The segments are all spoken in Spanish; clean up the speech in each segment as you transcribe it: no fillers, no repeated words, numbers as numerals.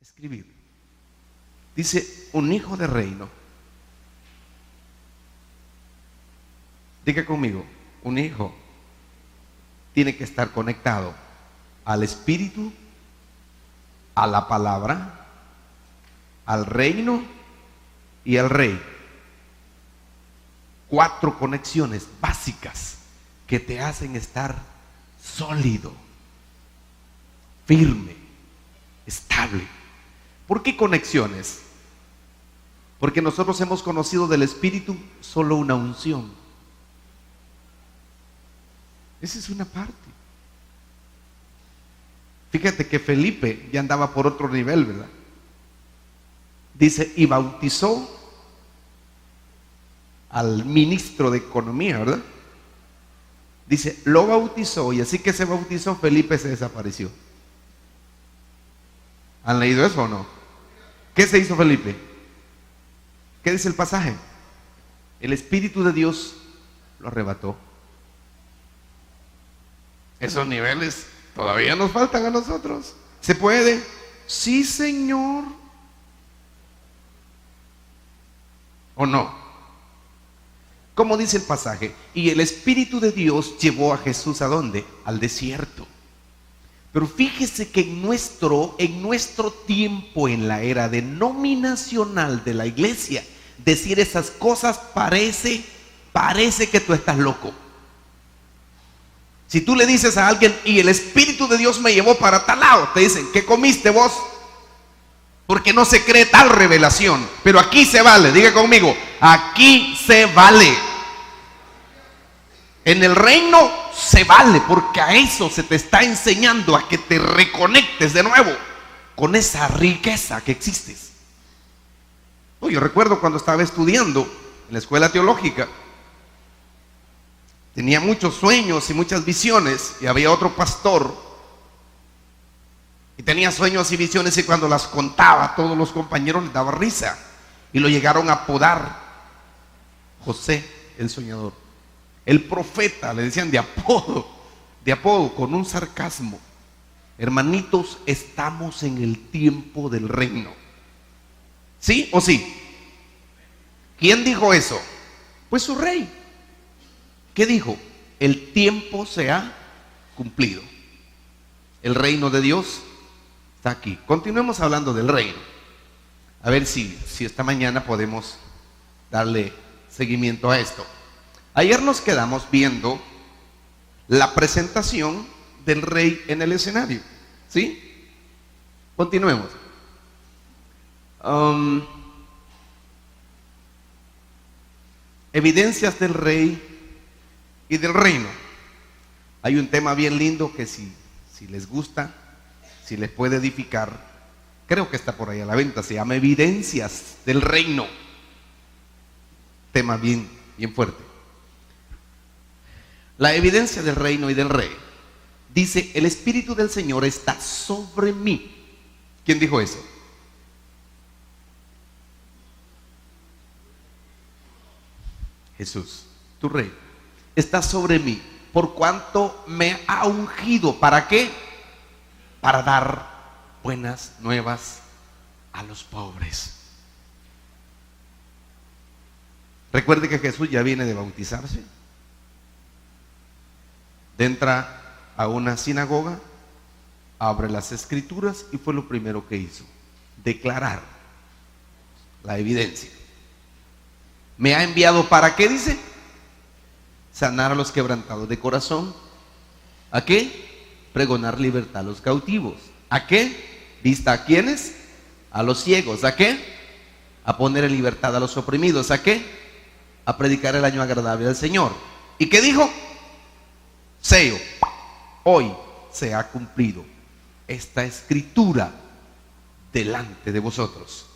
escribir. Dice, un hijo de reino. Diga conmigo, un hijo tiene que estar conectado al Espíritu, a la palabra, al reino y al rey. 4 conexiones básicas que te hacen estar sólido, firme, estable. ¿Por qué conexiones? Porque nosotros hemos conocido del Espíritu solo una unción. Esa es una parte. Fíjate que Felipe ya andaba por otro nivel, ¿verdad? Dice, y bautizó al ministro de Economía, ¿verdad? Dice, lo bautizó, y así que se bautizó, Felipe se desapareció. ¿Han leído eso o no? ¿Qué se hizo Felipe? ¿Qué dice el pasaje? El Espíritu de Dios lo arrebató. Esos niveles todavía nos faltan a nosotros. ¿Se puede? Sí, Señor. ¿O no? Como dice el pasaje, y el Espíritu de Dios llevó a Jesús ¿a dónde? Al desierto. Pero fíjese que en nuestro tiempo, en la era denominacional de la iglesia, decir esas cosas parece que tú estás loco. Si tú le dices a alguien, y el Espíritu de Dios me llevó para tal lado, te dicen, ¿qué comiste vos? Porque no se cree tal revelación. Pero aquí se vale, diga conmigo, aquí se vale. En el reino se vale, porque a eso se te está enseñando, a que te reconectes de nuevo con esa riqueza que existes. Yo recuerdo cuando estaba estudiando en la escuela teológica, tenía muchos sueños y muchas visiones, y había otro pastor y tenía sueños y visiones, y cuando las contaba a todos los compañeros les daba risa, y lo llegaron a apodar José el soñador, el profeta, le decían de apodo, con un sarcasmo. Hermanitos, estamos en el tiempo del reino. ¿Sí o sí? ¿Quién dijo eso? Pues su rey. ¿Qué dijo? El tiempo se ha cumplido. El reino de Dios está aquí. Continuemos hablando del reino. A ver si esta mañana podemos darle seguimiento a esto. Ayer nos quedamos viendo la presentación del rey en el escenario. ¿Sí? Continuemos. Evidencias del rey y del reino. Hay un tema bien lindo que si les gusta, si les puede edificar, creo que está por ahí a la venta, se llama Evidencias del Reino. Tema bien fuerte. La evidencia del reino y del rey. Dice, el Espíritu del Señor está sobre mí. ¿Quién dijo eso? Jesús, tu rey, está sobre mí, por cuanto me ha ungido. ¿Para qué? Para dar buenas nuevas a los pobres. Recuerde que Jesús ya viene de bautizarse. Entra a una sinagoga, abre las escrituras y fue lo primero que hizo: declarar la evidencia. Me ha enviado ¿para qué? Dice, sanar a los quebrantados de corazón. ¿A qué? Pregonar libertad a los cautivos. ¿A qué? Vista a quienes, a los ciegos. ¿A qué? A poner en libertad a los oprimidos. ¿A qué? A predicar el año agradable del Señor. ¿Y qué dijo? Sello, hoy se ha cumplido esta escritura delante de vosotros.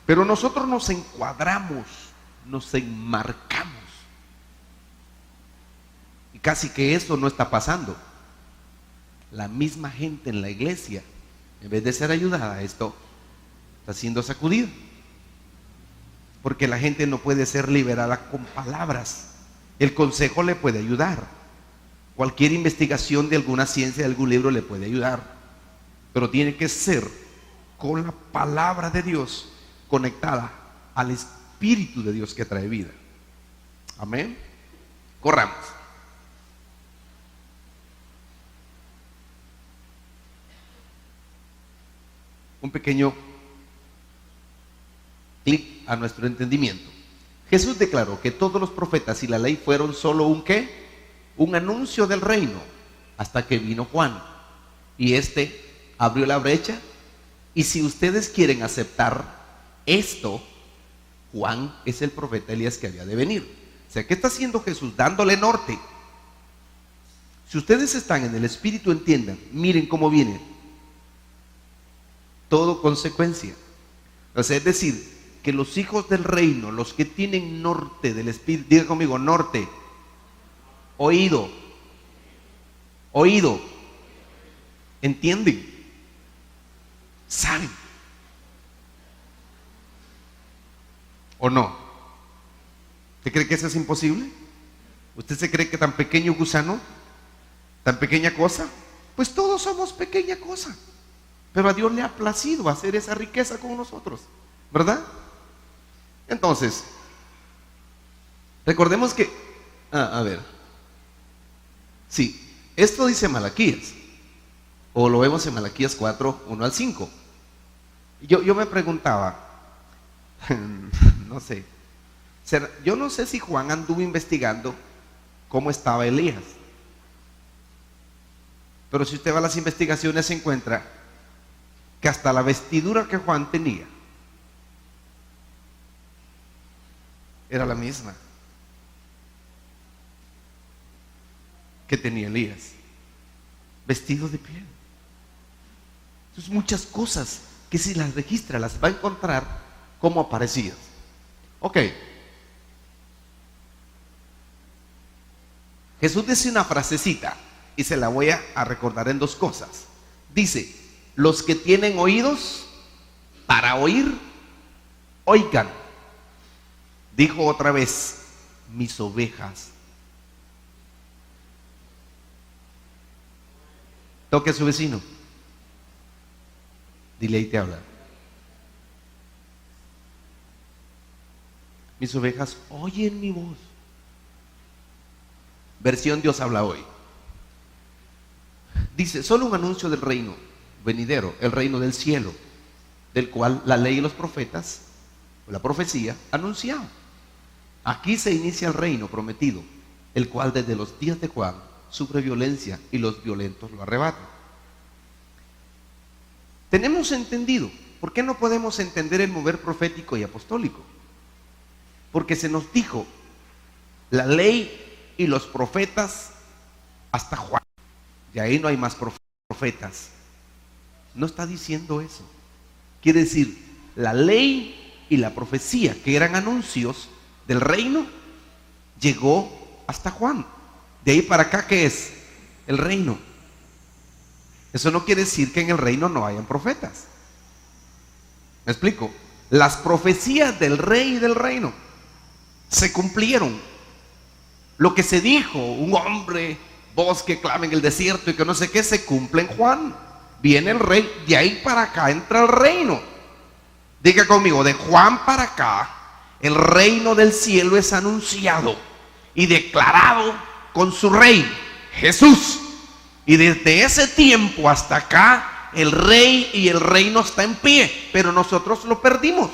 Pero nosotros nos encuadramos, nos enmarcamos, y casi que eso no está pasando. La misma gente en la iglesia, en vez de ser ayudada a esto, está siendo sacudida. Porque la gente no puede ser liberada con palabras. El consejo le puede ayudar. Cualquier investigación de alguna ciencia, de algún libro le puede ayudar. Pero tiene que ser con la palabra de Dios conectada al Espíritu de Dios que trae vida. Amén. Corramos. Un pequeño clic a nuestro entendimiento. Jesús declaró que todos los profetas y la ley fueron solo un ¿qué? Un anuncio del reino, hasta que vino Juan. Y abrió la brecha. Y si ustedes quieren aceptar esto, Juan es el profeta Elías que había de venir. O sea, ¿qué está haciendo Jesús? Dándole norte. Si ustedes están en el Espíritu, entiendan, miren cómo viene. Todo consecuencia. O sea, es decir, que los hijos del reino, los que tienen norte del Espíritu, diga conmigo, norte, oído, oído, entienden, saben, ¿o no? ¿Usted cree que eso es imposible? ¿Usted se cree que tan pequeño gusano, tan pequeña cosa? Pues todos somos pequeña cosa, pero a Dios le ha placido hacer esa riqueza con nosotros, ¿verdad? Entonces, recordemos que, sí, esto dice Malaquías, o lo vemos en Malaquías 4, 1 al 5. Yo me preguntaba, no sé, yo no sé si Juan anduvo investigando cómo estaba Elías, pero si usted va a las investigaciones se encuentra que hasta la vestidura que Juan tenía era la misma que tenía Elías, vestido de piel. Entonces muchas cosas que si las registra las va a encontrar como aparecidas. Ok. Jesús dice una frasecita y se la voy a recordar en dos cosas. Dice, los que tienen oídos para oír, oigan. Dijo otra vez, mis ovejas. Toque a su vecino. Dile ahí te habla. Mis ovejas oyen mi voz. Versión Dios habla hoy. Dice, solo un anuncio del reino venidero, el reino del cielo, del cual la ley y los profetas, la profecía, anunciaban. Aquí se inicia el reino prometido, el cual desde los días de Juan sufre violencia y los violentos lo arrebatan. Tenemos entendido. ¿Por qué no podemos entender el mover profético y apostólico? Porque se nos dijo la ley y los profetas hasta Juan. Y ahí no hay más profetas. No está diciendo eso. Quiere decir, la ley y la profecía, que eran anuncios del reino, llegó hasta Juan. De ahí para acá, ¿qué es? El reino. Eso no quiere decir que en el reino no hayan profetas. ¿Me explico? Las profecías del rey y del reino se cumplieron. Lo que se dijo, un hombre, voz que clama en el desierto y que no sé qué, se cumple en Juan. Viene el rey, de ahí para acá entra el reino. Diga conmigo, de Juan para acá, el reino del cielo es anunciado y declarado con su rey, Jesús. Y desde ese tiempo hasta acá, el rey y el reino está en pie, pero nosotros lo perdimos,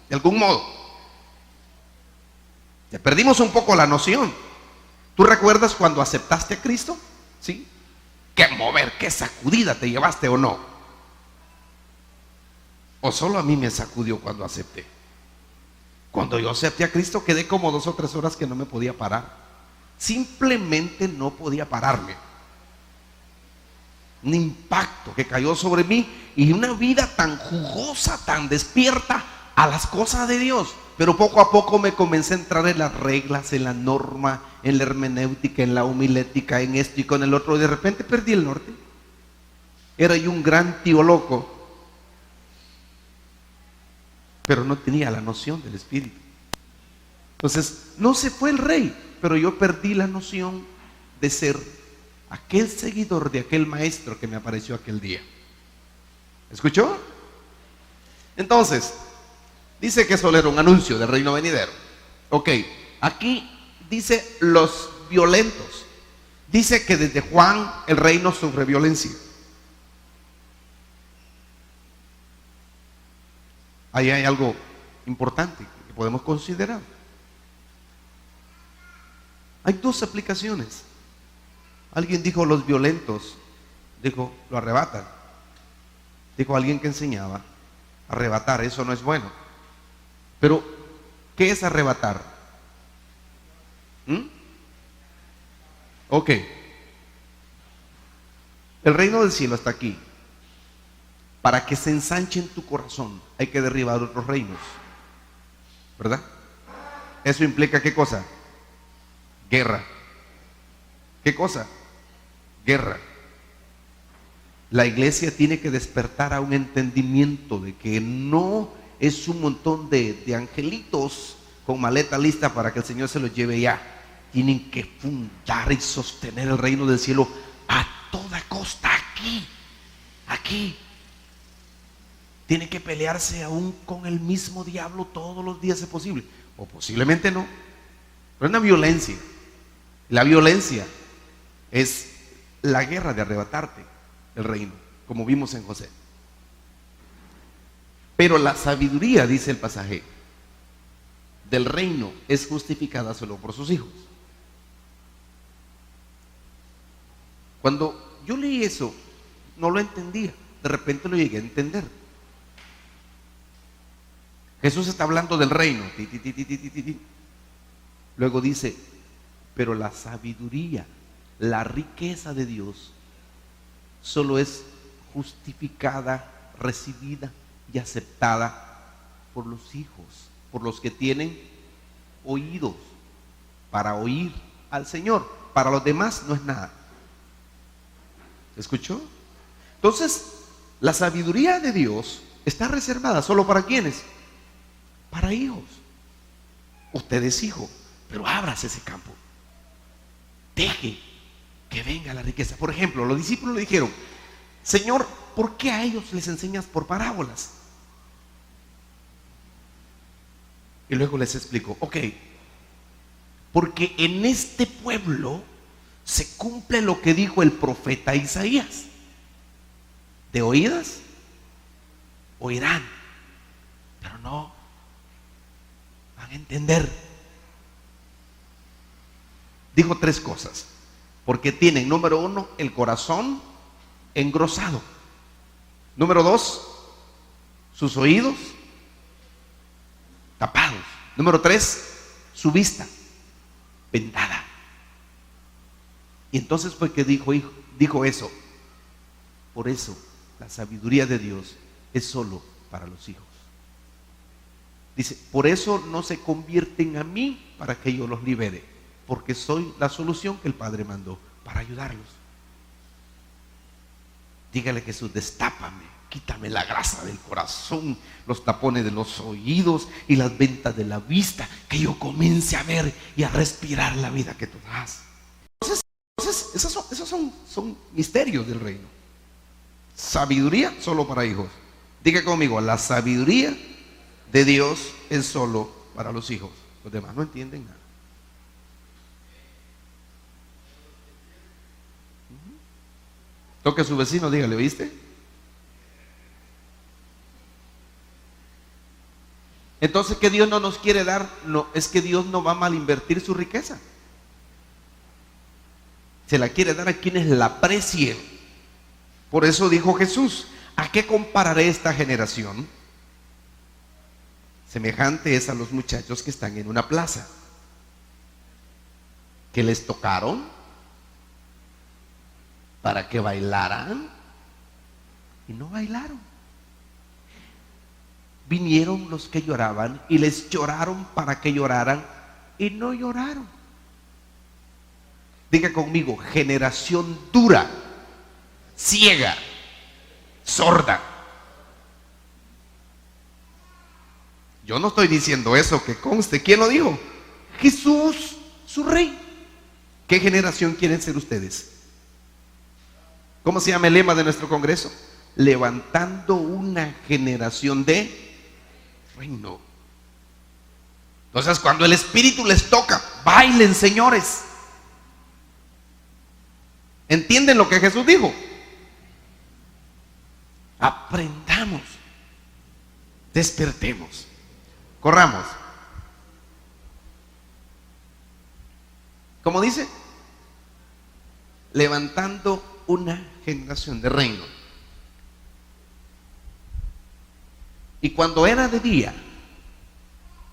de algún modo. Ya perdimos un poco la noción. ¿Tú recuerdas cuando aceptaste a Cristo? ¿Sí? ¿Qué mover, qué sacudida te llevaste o no? ¿O solo a mí me sacudió cuando acepté? Cuando yo acepté a Cristo quedé como 2 o 3 horas que no me podía parar. Simplemente no podía pararme. Un impacto que cayó sobre mí y una vida tan jugosa, tan despierta a las cosas de Dios. Pero poco a poco me comencé a entrar en las reglas, en la norma, en la hermenéutica, en la homilética, en esto y con el otro. Y de repente perdí el norte. Era yo un gran tío loco, pero no tenía la noción del Espíritu. Entonces, no se fue el rey, pero yo perdí la noción de ser aquel seguidor de aquel maestro que me apareció aquel día. ¿Escuchó? Entonces, dice que solo era un anuncio del reino venidero. Ok, aquí dice los violentos. Dice que desde Juan el reino sufre violencia. Ahí hay algo importante que podemos considerar. Hay dos aplicaciones. Alguien dijo los violentos, dijo lo arrebatan. Dijo alguien que enseñaba, arrebatar, eso no es bueno. Pero, ¿qué es arrebatar? Ok. El reino del cielo está aquí. Para que se ensanche en tu corazón, hay que derribar otros reinos. ¿Verdad? Eso implica ¿qué cosa? Guerra. ¿Qué cosa? Guerra. La iglesia tiene que despertar a un entendimiento de que no es un montón de angelitos con maleta lista para que el Señor se los lleve ya. Tienen que fundar y sostener el reino del cielo a toda costa, aquí. Tiene que pelearse aún con el mismo diablo todos los días si es posible. O posiblemente no. Pero es una violencia. La violencia es la guerra de arrebatarte el reino, como vimos en José. Pero la sabiduría, dice el pasaje, del reino es justificada solo por sus hijos. Cuando yo leí eso, no lo entendía. De repente lo llegué a entender. Jesús está hablando del reino. Luego dice, pero la sabiduría, la riqueza de Dios, solo es justificada, recibida y aceptada por los hijos, por los que tienen oídos para oír al Señor. Para los demás no es nada. ¿Escuchó? Entonces, la sabiduría de Dios está reservada solo para ¿quiénes? Para hijos. Usted es hijo, pero ábrase ese campo. Deje que venga la riqueza. Por ejemplo, los discípulos le dijeron, Señor, ¿por qué a ellos les enseñas por parábolas? Y luego les explicó, ok, porque en este pueblo se cumple lo que dijo el profeta Isaías. De oídas oirán, pero no van a entender. Dijo tres cosas. Porque tienen, número uno, el corazón engrosado. Número dos, sus oídos tapados. Número tres, su vista vendada. Y entonces fue que dijo eso. Por eso la sabiduría de Dios es solo para los hijos. Dice, por eso no se convierten a mí para que yo los libere, porque soy la solución que el Padre mandó para ayudarlos. Dígale, Jesús, destápame, quítame la grasa del corazón, los tapones de los oídos y las ventas de la vista, que yo comience a ver y a respirar la vida que tú das. Entonces esos son misterios del reino. Sabiduría solo para hijos. Diga conmigo, la sabiduría de Dios es solo para los hijos. Los demás no entienden nada. Toque a su vecino, dígale, ¿oíste? Entonces, ¿que Dios no nos quiere dar? No, es que Dios no va a malinvertir su riqueza. Se la quiere dar a quienes la aprecien. Por eso dijo Jesús, ¿a qué compararé esta generación? Semejante es a los muchachos que están en una plaza, que les tocaron para que bailaran y no bailaron. Vinieron los que lloraban y les lloraron para que lloraran y no lloraron. Diga conmigo, generación dura, ciega, sorda. Yo no estoy diciendo eso, que conste. ¿Quién lo dijo? Jesús. su rey. ¿Qué generación quieren ser ustedes? ¿Cómo se llama el lema de nuestro congreso? Levantando una generación de reino. Entonces, cuando el Espíritu les toca, bailen, señores. ¿Entienden lo que Jesús dijo? Aprendamos, despertemos, corramos. ¿Cómo dice? Levantando una generación de reino. Y cuando era de día,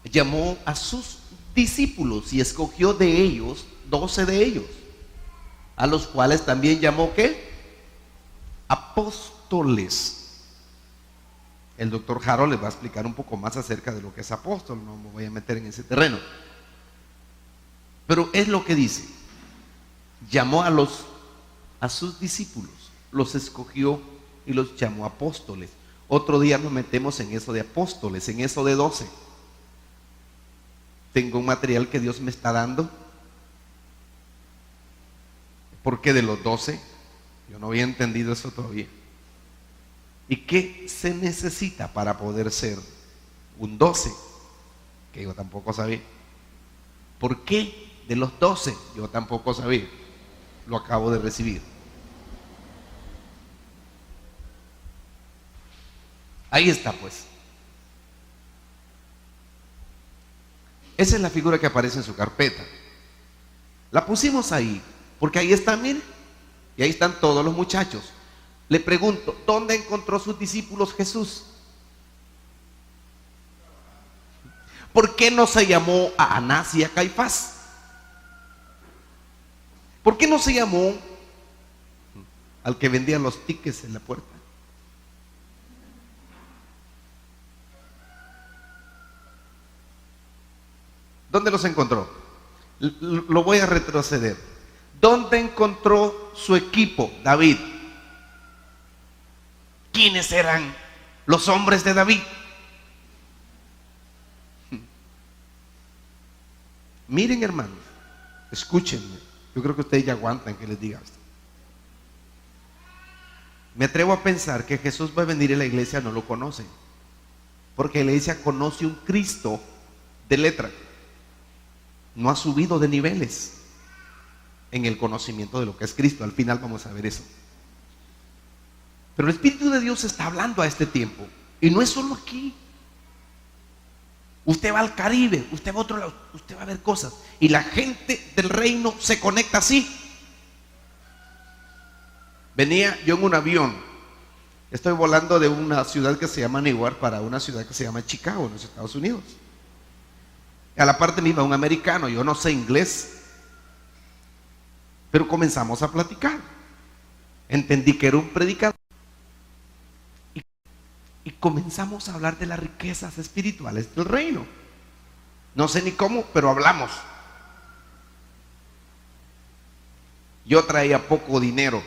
llamó a sus discípulos y escogió de ellos 12 de ellos, a los cuales también llamó ¿qué? Apóstoles. El doctor Harold les va a explicar un poco más acerca de lo que es apóstol, no me voy a meter en ese terreno, pero es lo que dice. Llamó a sus discípulos, los escogió y los llamó apóstoles. Otro día nos metemos en eso de apóstoles, en eso de 12. Tengo un material que Dios me está dando, porque de los 12 yo no había entendido eso todavía. ¿Y qué se necesita para poder ser un 12? Que yo tampoco sabía. ¿Por qué de los 12? Yo tampoco sabía. Lo acabo de recibir. Ahí está, pues. Esa es la figura que aparece en su carpeta. La pusimos ahí porque ahí están, miren, y ahí están todos los muchachos. Le pregunto, ¿dónde encontró sus discípulos Jesús? ¿Por qué no se llamó a Anás y a Caifás? ¿Por qué no se llamó al que vendía los tickets en la puerta? ¿Dónde los encontró? Lo voy a retroceder. ¿Dónde encontró su equipo David? ¿Quiénes eran los hombres de David? Miren, hermanos, escúchenme. Yo creo que ustedes ya aguantan que les diga esto. Me atrevo a pensar que Jesús va a venir y la iglesia no lo conoce, porque la iglesia conoce un Cristo de letra. No ha subido de niveles en el conocimiento de lo que es Cristo. Al final vamos a ver eso. Pero el Espíritu de Dios está hablando a este tiempo. Y no es solo aquí. Usted va al Caribe, usted va a otro lado, usted va a ver cosas. Y la gente del reino se conecta así. Venía yo en un avión. Estoy volando de una ciudad que se llama Newark para una ciudad que se llama Chicago, en los Estados Unidos. A la parte me iba un americano, yo no sé inglés, pero comenzamos a platicar. Entendí que era un predicador y comenzamos a hablar de las riquezas espirituales del reino. No sé ni cómo, pero hablamos. Yo traía poco dinero,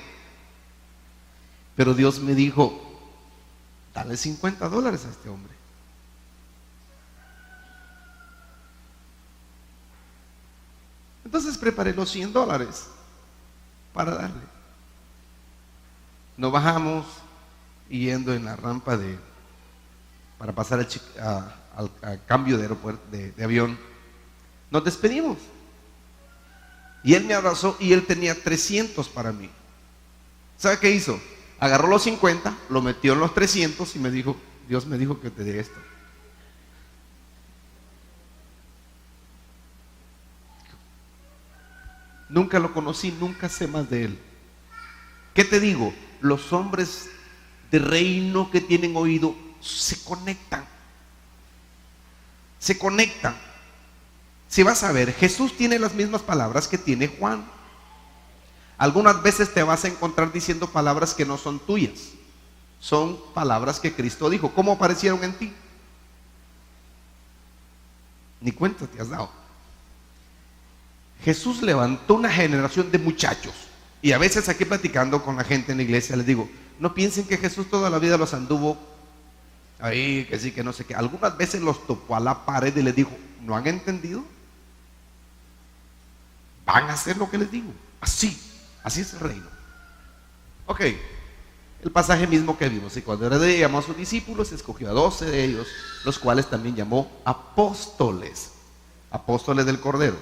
pero Dios me dijo, dale $50 a este hombre. Entonces preparé los $100 para darle. Nos bajamos y yendo en la rampa para pasar al cambio de aeropuerto, de avión, nos despedimos. Y él me abrazó y él tenía 300 para mí. ¿Sabe qué hizo? Agarró los 50, lo metió en los 300 y me dijo, Dios me dijo que te dé esto. Nunca lo conocí, nunca sé más de él. ¿Qué te digo? Los hombres de reino que tienen oído se conectan. Se conectan. Si vas a ver, Jesús tiene las mismas palabras que tiene Juan. Algunas veces te vas a encontrar diciendo palabras que no son tuyas. Son palabras que Cristo dijo. ¿Cómo aparecieron en ti? Ni cuenta te has dado. Jesús levantó una generación de muchachos. Y a veces aquí platicando con la gente en la iglesia les digo, no piensen que Jesús toda la vida los anduvo ahí, que sí, que no sé qué. Algunas veces los topó a la pared y les dijo, ¿no han entendido? van a hacer lo que les digo. Así es el reino. Ok, el pasaje mismo que vimos. Y cuando llamó a sus discípulos, escogió a 12 de ellos, los cuales también llamó apóstoles. Apóstoles del Cordero.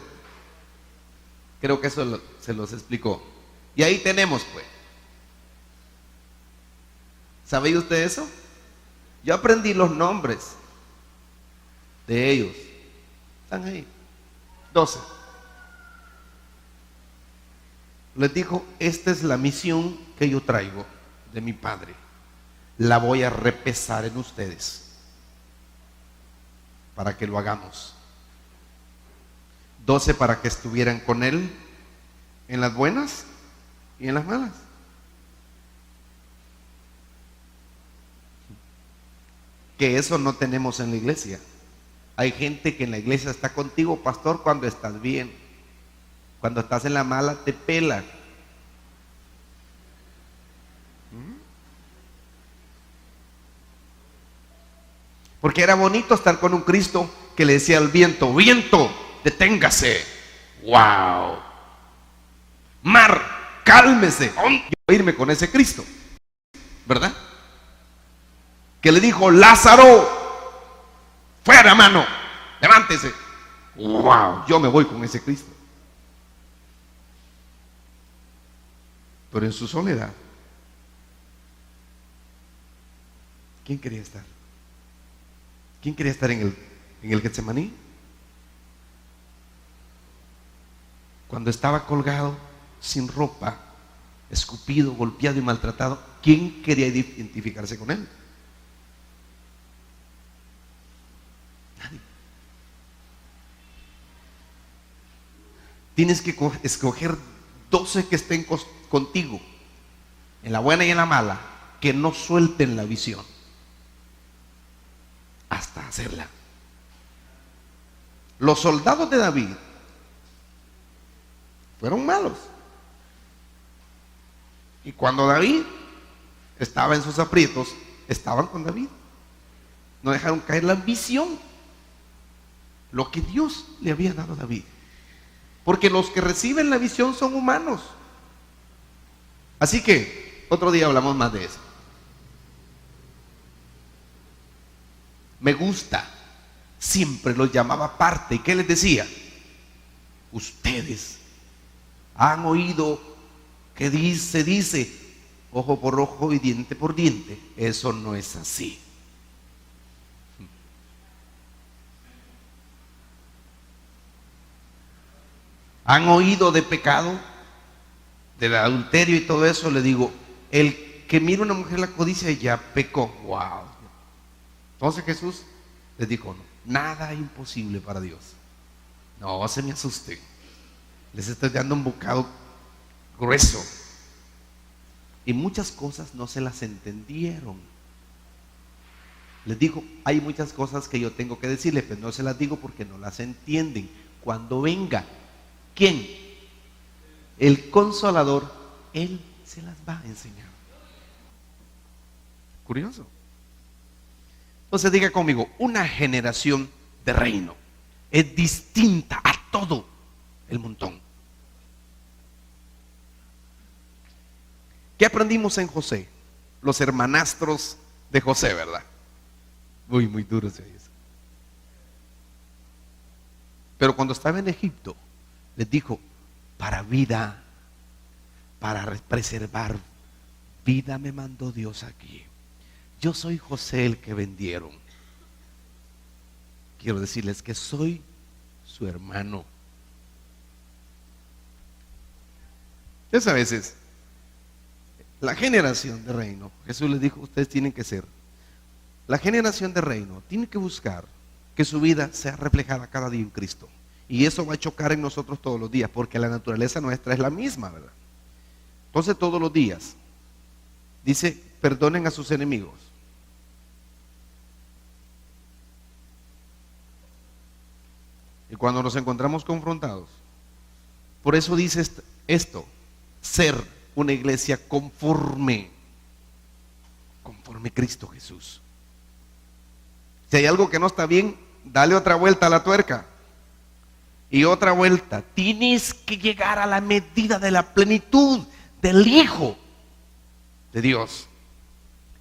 Creo que eso se los explicó. Y ahí tenemos, pues. ¿Sabía usted eso? Yo aprendí los nombres de ellos. Están ahí. 12. Les dijo, esta es la misión que yo traigo de mi Padre. La voy a repesar en ustedes para que lo hagamos. 12 para que estuvieran con Él en las buenas y en las malas. Que eso no tenemos en la iglesia. Hay gente que en la iglesia está contigo, pastor, cuando estás bien. Cuando estás en la mala te pelan. Porque era bonito estar con un Cristo que le decía al viento, viento, deténgase. ¡Wow! Mar, cálmese. Yo voy a irme con ese Cristo, ¿verdad? Que le dijo, Lázaro, fuera, mano, levántese. ¡Wow! Yo me voy con ese Cristo. Pero en su soledad, ¿quién quería estar? ¿Quién quería estar en el Getsemaní? Cuando estaba colgado, sin ropa, escupido, golpeado y maltratado, ¿quién quería identificarse con él? Nadie. Tienes que escoger 12 que estén contigo, en la buena y en la mala, que no suelten la visión hasta hacerla. Los soldados de David fueron malos. Y cuando David estaba en sus aprietos, estaban con David. No dejaron caer la visión, lo que Dios le había dado a David. Porque los que reciben la visión son humanos. Así que otro día hablamos más de eso. Me gusta. Siempre los llamaba aparte. ¿Y qué les decía? Ustedes han oído que dice, ojo por ojo y diente por diente. Eso no es así. Han oído de pecado, del adulterio y todo eso. Le digo, el que mira a una mujer la codicia ya pecó. Wow. Entonces Jesús les dijo, no, nada imposible para Dios. No se me asusten. Les estoy dando un bocado grueso. Y muchas cosas no se las entendieron. Les digo, hay muchas cosas que yo tengo que decirles, pero no se las digo porque no las entienden. Cuando venga, ¿quién? El Consolador, Él se las va a enseñar. Curioso. Entonces diga conmigo, una generación de reino es distinta a todo el montón. ¿Qué aprendimos en José? Los hermanastros de José, ¿verdad? Muy duro se dice. Pero cuando estaba en Egipto, les dijo, para vida, para preservar vida me mandó Dios aquí. Yo soy José el que vendieron. Quiero decirles que soy su hermano. Entonces a veces, la generación de reino, Jesús les dijo, ustedes tienen que ser, la generación de reino tiene que buscar que su vida sea reflejada cada día en Cristo. Y eso va a chocar en nosotros todos los días, porque la naturaleza nuestra es la misma, ¿verdad? Entonces todos los días, dice, perdonen a sus enemigos. Y cuando nos encontramos confrontados, por eso dice esto, ser una iglesia conforme Cristo Jesús. Si hay algo que no está bien, dale otra vuelta a la tuerca y otra vuelta. Tienes que llegar a la medida de la plenitud del Hijo de Dios.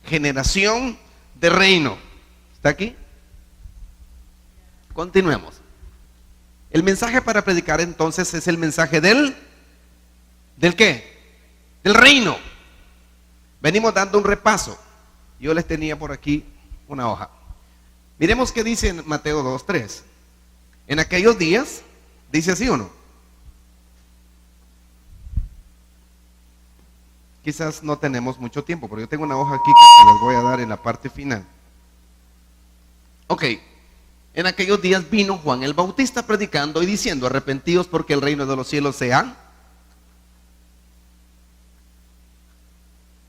Generación de reino. ¿Está aquí? Continuemos. El mensaje para predicar entonces es el mensaje ¿del qué? Del reino. Venimos dando un repaso. Yo les tenía por aquí una hoja. Miremos qué dice en Mateo 2:3. En aquellos días, dice así o no. Quizás no tenemos mucho tiempo, pero yo tengo una hoja aquí que les voy a dar en la parte final. Ok. En aquellos días vino Juan el Bautista predicando y diciendo: arrepentidos porque el reino de los cielos se ha.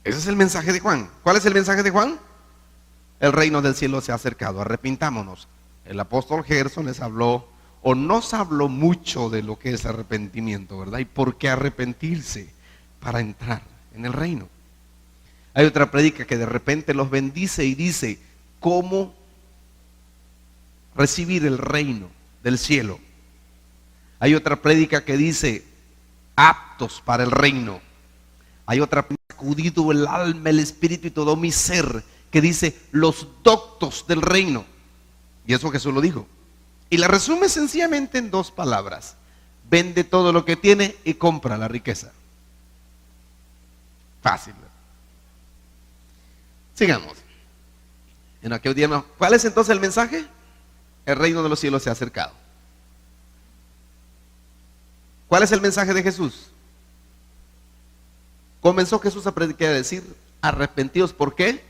Ese es el mensaje de Juan. ¿Cuál es el mensaje de Juan? El reino del cielo se ha acercado, arrepintámonos. El apóstol Gerson les habló, o nos habló mucho de lo que es arrepentimiento, ¿verdad? Y por qué arrepentirse para entrar en el reino. Hay otra prédica que de repente los bendice y dice cómo recibir el reino del cielo. Hay otra prédica que dice aptos para el reino. Hay otra, sacudido el alma, el espíritu y todo mi ser, que dice los doctos del reino. Y eso Jesús lo dijo. Y la resume sencillamente en 2 palabras: vende todo lo que tiene y compra la riqueza. Fácil. Sigamos. En aquel día no. ¿Cuál es entonces el mensaje? El reino de los cielos se ha acercado. ¿Cuál es el mensaje de Jesús? Comenzó Jesús a predicar y a decir: arrepentidos, ¿por qué?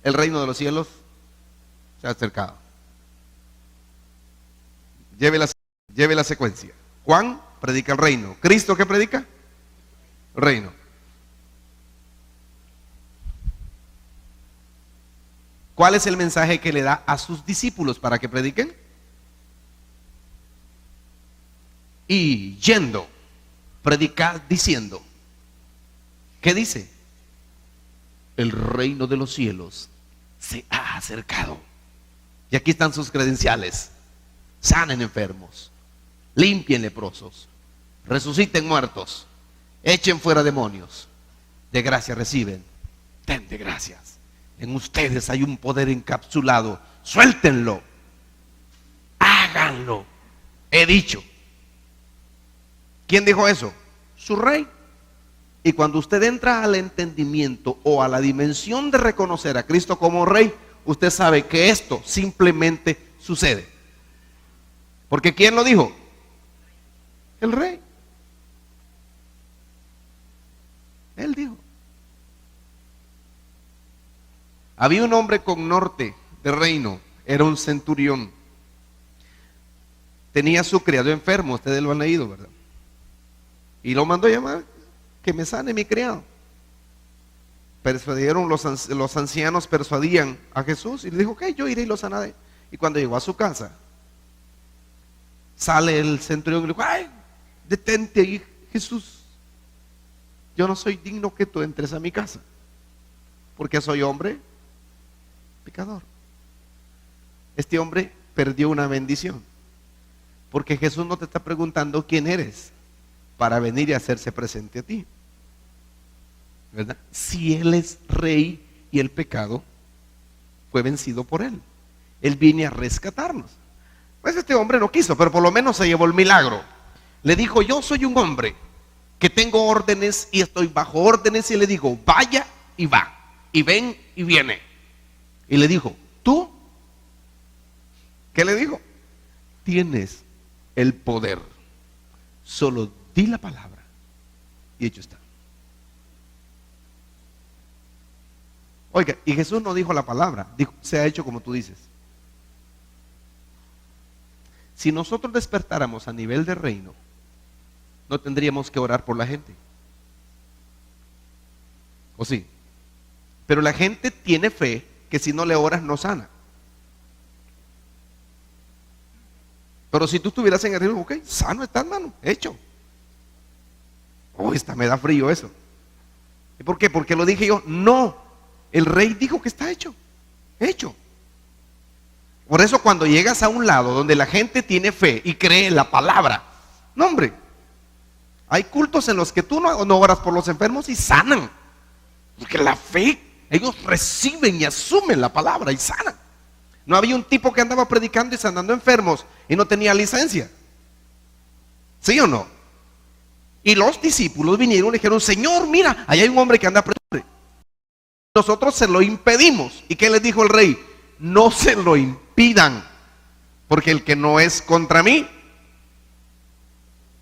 El reino de los cielos se ha acercado. Lleve la secuencia. Juan predica el reino. ¿Cristo qué predica? El reino. ¿Cuál es el mensaje que le da a sus discípulos para que prediquen? Y yendo, predicad diciendo. ¿Qué dice? El reino de los cielos se ha acercado. Y aquí están sus credenciales: sanen enfermos, limpien leprosos, resuciten muertos, echen fuera demonios, de gracia reciben, den de gracias. En ustedes hay un poder encapsulado, suéltenlo, háganlo. He dicho. ¿Quién dijo eso? Su rey. Y cuando usted entra al entendimiento o a la dimensión de reconocer a Cristo como rey, usted sabe que esto simplemente sucede. Porque ¿quién lo dijo? El rey. Él dijo. Había un hombre con norte de reino, era un centurión. Tenía a su criado enfermo, ustedes lo han leído, ¿verdad? Y lo mandó a llamar: que me sane mi criado. Persuadieron, los ancianos persuadían a Jesús y le dijo: ok, yo iré y lo sanaré. Y cuando llegó a su casa, sale el centurión y le dijo: ay, detente ahí, Jesús. Yo no soy digno que tú entres a mi casa, porque soy hombre pecador. Este hombre perdió una bendición, porque Jesús no te está preguntando quién eres para venir y hacerse presente a ti, ¿verdad? Si Él es rey y el pecado fue vencido por Él, Él viene a rescatarnos. Pues este hombre no quiso, pero por lo menos se llevó el milagro. Le dijo: yo soy un hombre que tengo órdenes y estoy bajo órdenes, y le digo: vaya y va, y ven y viene. Y le dijo: tú, ¿qué le dijo? Tienes el poder, solo di la palabra y hecho está. Oiga, y Jesús no dijo la palabra, dijo: se ha hecho como tú dices. Si nosotros despertáramos a nivel de reino, no tendríamos que orar por la gente, ¿o sí? Pero la gente tiene fe que si no le oras no sana. Pero si tú estuvieras en el reino, ok, sano está, hermano, hecho. Esta me da frío eso. ¿Y por qué? Porque lo dije yo. No, el rey dijo que está hecho. Hecho. Por eso cuando llegas a un lado donde la gente tiene fe y cree en la palabra, no hombre, hay cultos en los que tú no oras por los enfermos y sanan. Porque la fe, ellos reciben y asumen la palabra y sanan. No había un tipo que andaba predicando y sanando enfermos y no tenía licencia. ¿Sí o no? Y los discípulos vinieron y le dijeron: Señor, mira, allá hay un hombre que anda predicando. Nosotros se lo impedimos. ¿Y qué les dijo el rey? No se lo impidan, porque el que no es contra mí,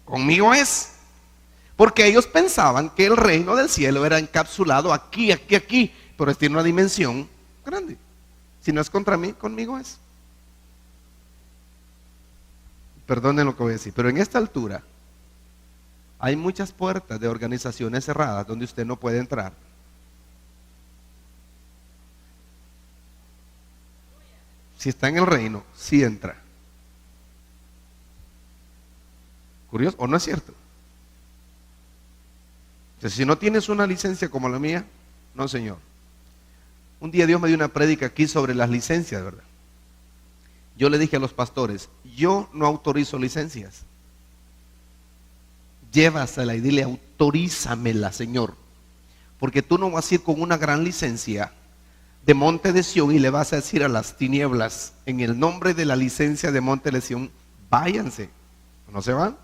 conmigo es. Porque ellos pensaban que el reino del cielo era encapsulado aquí, aquí, aquí, pero tiene una dimensión grande. Si no es contra mí, conmigo es. Perdonen lo que voy a decir, pero en esta altura hay muchas puertas de organizaciones cerradas donde usted no puede entrar. Si está en el reino, sí entra. ¿Curioso o no es cierto? Entonces, si no tienes una licencia como la mía, no, señor. Un día Dios me dio una prédica aquí sobre las licencias, ¿verdad? Yo le dije a los pastores: yo no autorizo licencias. Llévasela y dile: autorízamela, Señor. Porque tú no vas a ir con una gran licencia de Monte de Sión y le vas a decir a las tinieblas: en el nombre de la licencia de Monte de Sión, váyanse. ¿No se van?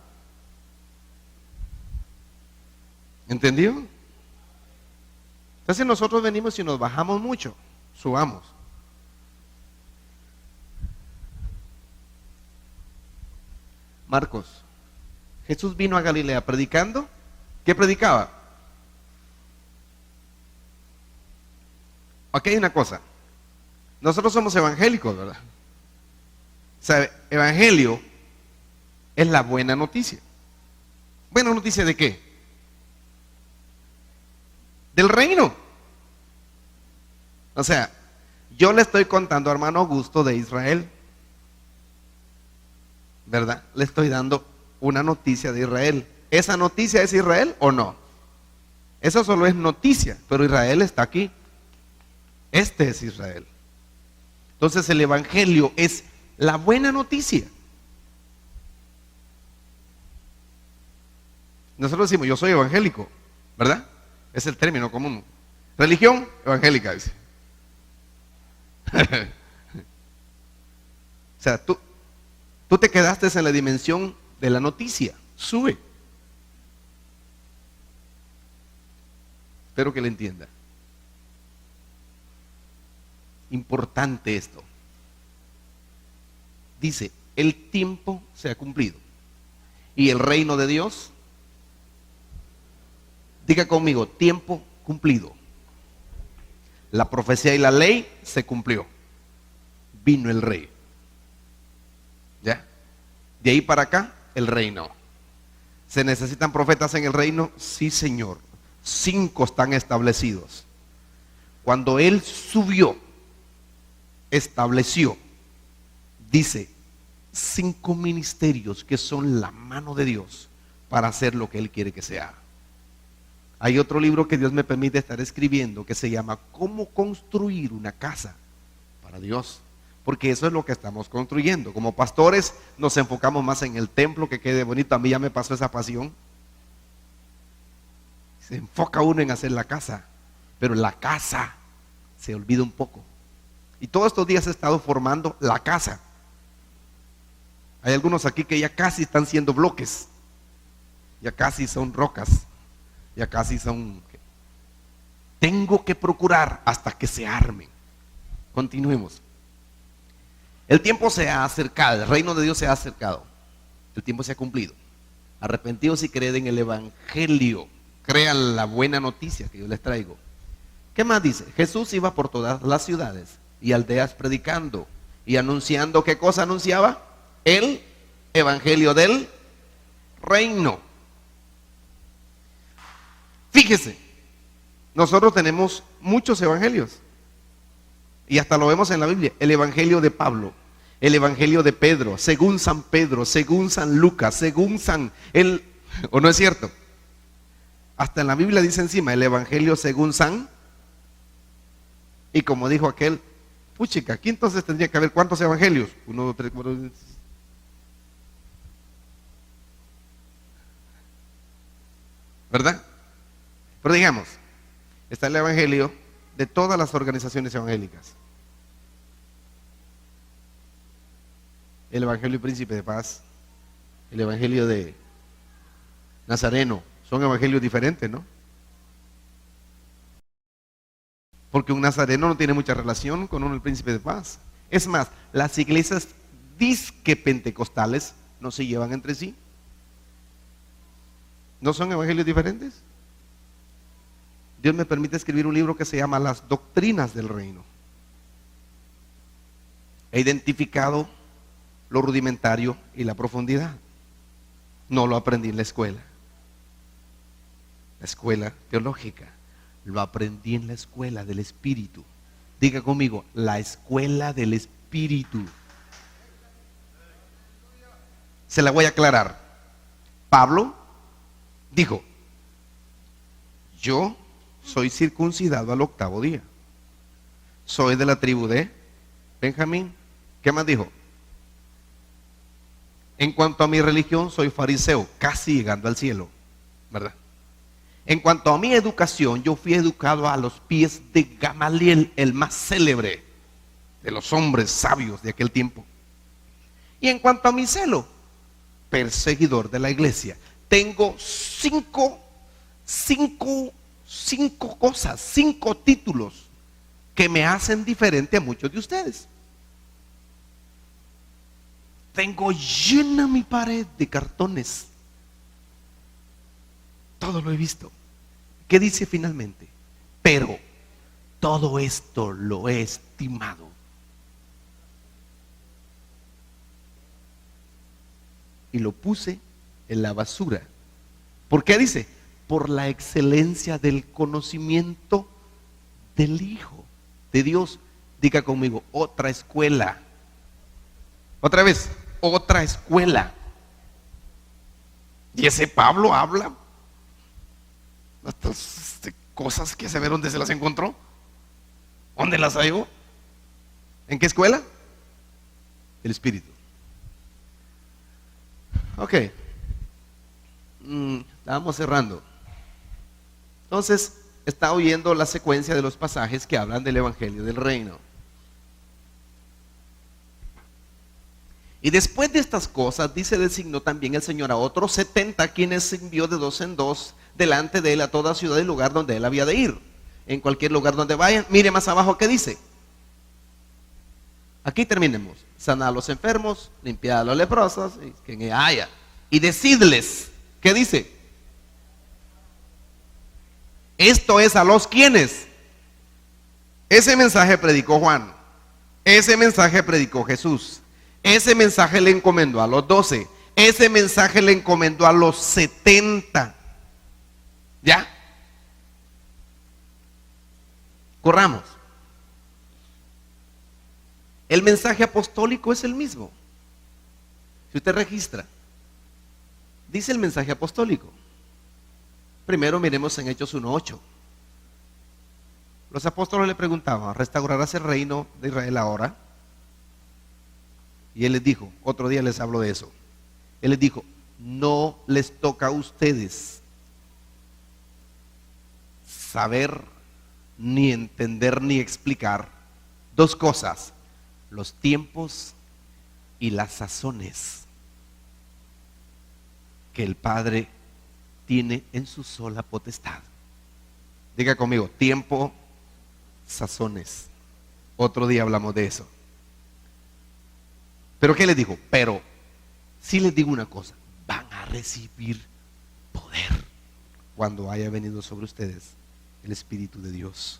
¿Entendió? Entonces nosotros venimos y nos bajamos mucho. Subamos. Marcos. Jesús vino a Galilea predicando. ¿Qué predicaba? Aquí hay una cosa. Nosotros somos evangélicos, ¿verdad? O sea, evangelio es la buena noticia. ¿Buena noticia de qué? Del reino. O sea, yo le estoy contando a hermano Augusto de Israel, ¿verdad? Le estoy dando una noticia de Israel. ¿Esa noticia es Israel o no? Eso solo es noticia, pero Israel está aquí. Este es Israel. Entonces el evangelio es la buena noticia. Nosotros decimos: yo soy evangélico, ¿verdad? Es el término común. Religión evangélica, dice. O sea, tú te quedaste en la dimensión de la noticia. Sube. Espero que le entienda. Importante esto. Dice: el tiempo se ha cumplido y el reino de Dios, diga conmigo, tiempo cumplido. La profecía y la ley se cumplió. Vino el rey. ¿Ya? De ahí para acá, el reino. ¿Se necesitan profetas en el reino? Sí, Señor. 5 están establecidos. Cuando Él subió, estableció, dice, 5 ministerios que son la mano de Dios para hacer lo que Él quiere que se haga. Hay otro libro que Dios me permite estar escribiendo que se llama ¿Cómo construir una casa para Dios? Porque eso es lo que estamos construyendo. Como pastores nos enfocamos más en el templo, que quede bonito. A mí ya me pasó esa pasión. Se enfoca uno en hacer la casa, pero la casa se olvida un poco. Y todos estos días he estado formando la casa. Hay algunos aquí que ya casi están siendo bloques, ya casi son rocas, ya casi son... Tengo que procurar hasta que se armen. Continuemos. El tiempo se ha acercado, el reino de Dios se ha acercado, el tiempo se ha cumplido. Arrepentidos y creed en el evangelio, crean la buena noticia que yo les traigo. ¿Qué más dice? Jesús iba por todas las ciudades y aldeas predicando y anunciando. ¿Qué cosa anunciaba? El evangelio del reino. Fíjese, nosotros tenemos muchos evangelios y hasta lo vemos en la Biblia. El evangelio de Pablo, el evangelio de Pedro, según San Pedro, según San Lucas, según San... ¿O no es cierto? Hasta en la Biblia dice encima el evangelio según San... Y como dijo aquel, Puchica, aquí entonces tendría que haber ¿cuántos evangelios? 1, 2, 3, 4. ¿Verdad? Pero digamos, está el evangelio de todas las organizaciones evangélicas. El evangelio Príncipe de Paz, el evangelio de Nazareno, son evangelios diferentes, ¿no? Porque un nazareno no tiene mucha relación con el Príncipe de Paz. Es más, las iglesias disque pentecostales no se llevan entre sí. ¿No son evangelios diferentes? Dios me permite escribir un libro que se llama Las Doctrinas del Reino. He identificado lo rudimentario y la profundidad. No lo aprendí en la escuela teológica. Lo aprendí en la escuela del Espíritu. Diga conmigo, la escuela del Espíritu. Se la voy a aclarar. Pablo dijo: yo soy circuncidado al 8º día. Soy de la tribu de Benjamín. ¿Qué más dijo? En cuanto a mi religión, soy fariseo, casi llegando al cielo, ¿verdad? En cuanto a mi educación, yo fui educado a los pies de Gamaliel, el más célebre de los hombres sabios de aquel tiempo. Y en cuanto a mi celo, perseguidor de la iglesia. Tengo cinco cosas, 5 títulos que me hacen diferente a muchos de ustedes. Tengo llena mi pared de cartones. Todo lo he visto. ¿Qué dice finalmente? Pero todo esto lo he estimado. Y lo puse en la basura. ¿Por qué dice? Por la excelencia del conocimiento del Hijo de Dios. Diga conmigo, otra escuela. Otra vez, otra escuela. Y ese Pablo habla estas cosas que se ve dónde se las encontró, dónde las halló, en qué escuela, el Espíritu. Ok, estábamos cerrando. Entonces está oyendo la secuencia de los pasajes que hablan del Evangelio del Reino. Y después de estas cosas, dice, designó también el Señor a otros 70, quienes envió de 2 en 2 delante de él a toda ciudad y lugar donde él había de ir. En cualquier lugar donde vayan, mire más abajo qué dice. Aquí terminemos. Sanad a los enfermos, limpiad a los leprosos, y quien haya. Y decidles, ¿qué dice? Esto es a los quienes. Ese mensaje predicó Juan. Ese mensaje predicó Jesús. Ese mensaje le encomendó a los 12. Ese mensaje le encomendó a los 70. ¿Ya? Corramos. El mensaje apostólico es el mismo. Si usted registra, dice el mensaje apostólico. Primero miremos en Hechos 1:8. Los apóstoles le preguntaban: ¿restaurarás el reino de Israel ahora? Y él les dijo, otro día les hablo de eso. Él les dijo: no les toca a ustedes saber, ni entender, ni explicar 2 cosas: los tiempos y las sazones que el Padre tiene en su sola potestad. Diga conmigo, tiempo, sazones. Otro día hablamos de eso. Pero ¿qué les digo? Pero sí les digo una cosa: van a recibir poder cuando haya venido sobre ustedes el Espíritu de Dios,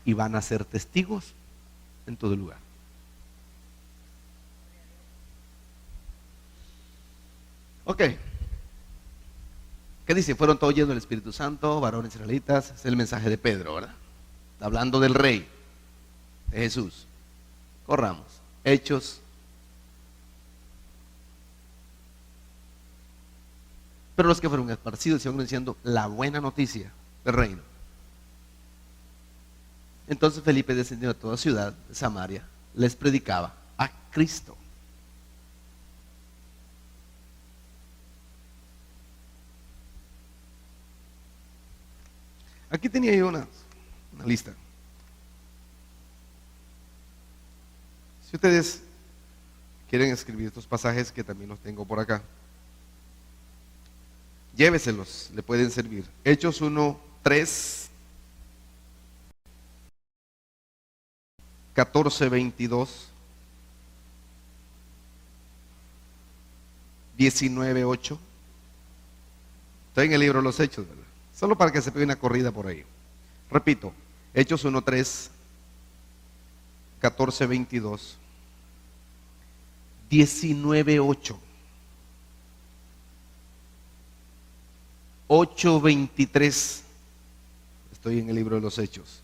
y van a ser testigos en todo lugar. Ok. ¿Qué dice? Fueron todos llenos del Espíritu Santo, varones israelitas. Es el mensaje de Pedro, ¿verdad? Está hablando del Rey, de Jesús. Corramos. Hechos. Pero los que fueron esparcidos iban diciendo la buena noticia del reino. Entonces Felipe descendió a toda ciudad de Samaria les predicaba a Cristo. Aquí tenía yo una lista. Si ustedes quieren escribir estos pasajes, que también los tengo por acá, lléveselos, le pueden servir. Hechos 1, 3, 14, 22, 19, 8. Estoy en el libro de los Hechos, ¿verdad? Solo para que se pegue una corrida por ahí. Repito, Hechos 1, 3, 14, 22, 19, 8, 8, 23. Estoy en el libro de los Hechos.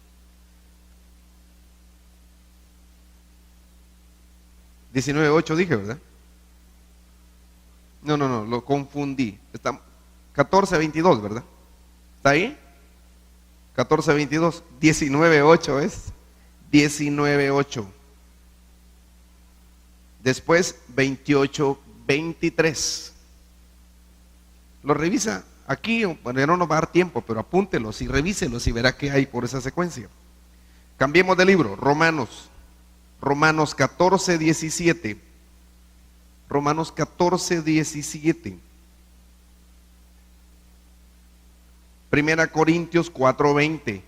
19, 8 dije, ¿verdad? No, lo confundí. Está 14, 22, ¿verdad? ¿Está ahí? 14, 22, 19, 8 es 19, 8. Después 28, 23. Lo revisa aquí, bueno, ya no nos va a dar tiempo, pero apúntelos y revíselos y verá qué hay por esa secuencia. Cambiemos de libro, Romanos 14, 17. Romanos 14, 17. Primera Corintios 4, 20.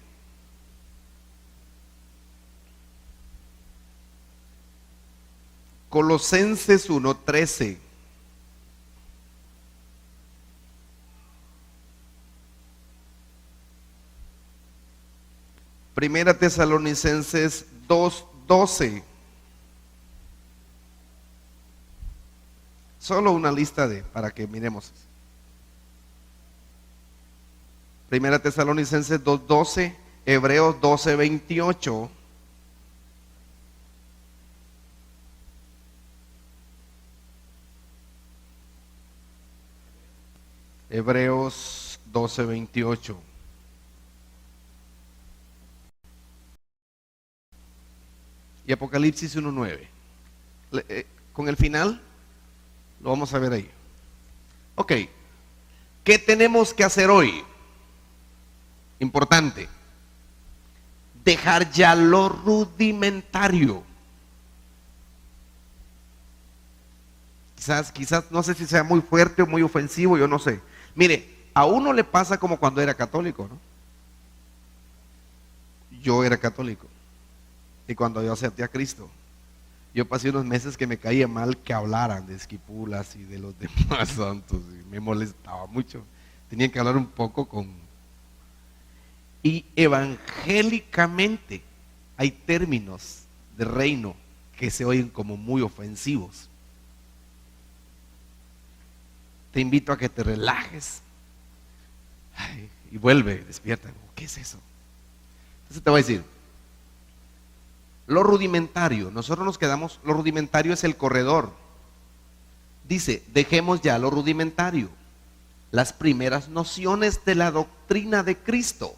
Colosenses 1, 13. Primera Tesalonicenses 2, 12. Solo una lista para que miremos. Primera Tesalonicenses 2, 12. Hebreos 12, 28. Hebreos 12, 28. Y Apocalipsis 1, 9. Con el final lo vamos a ver ahí. Ok, ¿qué tenemos que hacer hoy? Importante, dejar ya lo rudimentario. Quizás, no sé si sea muy fuerte o muy ofensivo, yo no sé. Mire, a uno le pasa como cuando era católico, ¿no? Yo era católico. Y cuando yo acepté a Cristo, yo pasé unos meses que me caía mal que hablaran de Esquipulas y de los demás santos. Y me molestaba mucho. Tenían que hablar un poco Y evangélicamente hay términos de reino que se oyen como muy ofensivos. Te invito a que te relajes. Y vuelve, despierta. ¿Qué es eso? Entonces te voy a decir, lo rudimentario, nosotros nos quedamos, lo rudimentario es el corredor. Dice, dejemos ya lo rudimentario, las primeras nociones de la doctrina de Cristo.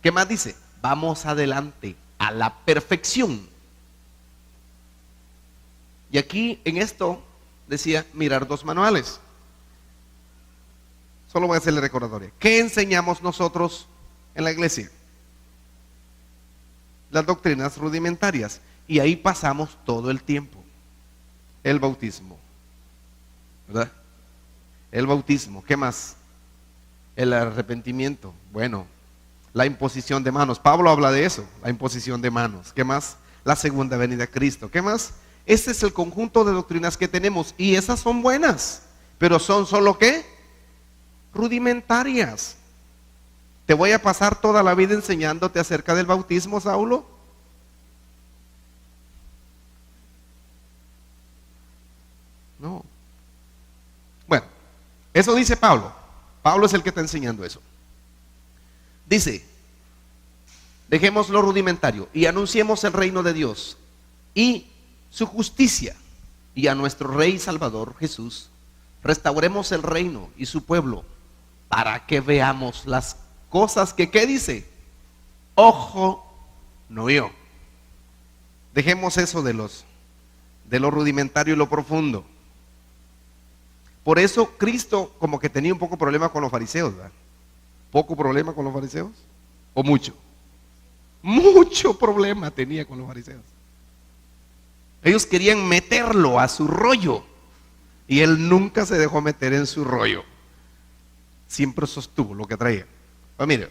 ¿Qué más dice? Vamos adelante a la perfección. Y aquí en esto decía mirar dos manuales. Solo voy a hacerle recordatoria. ¿Qué enseñamos nosotros en la iglesia? Las doctrinas rudimentarias. Y ahí pasamos todo el tiempo. El bautismo, ¿verdad? El bautismo. ¿Qué más? El arrepentimiento. Bueno, la imposición de manos. Pablo habla de eso, la imposición de manos. ¿Qué más? La segunda venida de Cristo. ¿Qué más? Este es el conjunto de doctrinas que tenemos y esas son buenas, pero son solo ¿qué? Rudimentarias. ¿Te voy a pasar toda la vida enseñándote acerca del bautismo, Saulo? No. Bueno, eso dice Pablo. Pablo es el que está enseñando eso. Dice, dejemos lo rudimentario y anunciemos el reino de Dios y su justicia, y a nuestro Rey Salvador Jesús restauremos el reino y su pueblo, para que veamos las cosas que, ¿qué dice? Ojo no vio, Dejemos eso de lo rudimentario y lo profundo. Por eso Cristo como que tenía un poco problema con los fariseos, ¿verdad? ¿Poco problema con los fariseos? ¿O mucho? Mucho problema tenía con los fariseos. Ellos querían meterlo a su rollo y él nunca se dejó meter en su rollo. Siempre sostuvo lo que traía. Pues mire,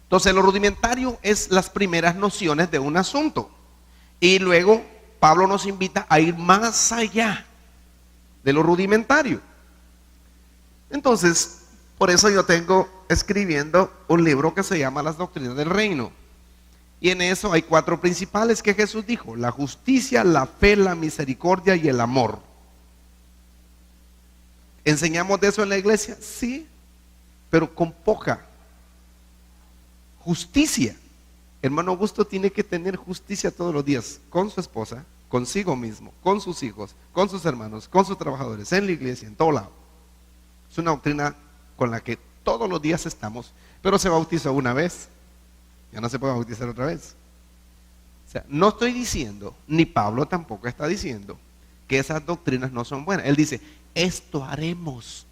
entonces lo rudimentario es las primeras nociones de un asunto. Y luego Pablo nos invita a ir más allá de lo rudimentario. Entonces, por eso yo tengo escribiendo un libro que se llama Las Doctrinas del Reino. Y en eso hay 4 principales que Jesús dijo: la justicia, la fe, la misericordia y el amor. ¿Enseñamos de eso en la iglesia? Sí, pero con poca justicia. Hermano Augusto tiene que tener justicia todos los días con su esposa, consigo mismo, con sus hijos, con sus hermanos, con sus trabajadores, en la iglesia, en todo lado. Es una doctrina con la que todos los días estamos, pero se bautizó una vez, ya no se puede bautizar otra vez. O sea, no estoy diciendo, ni Pablo tampoco está diciendo, que esas doctrinas no son buenas. Él dice, esto haremos.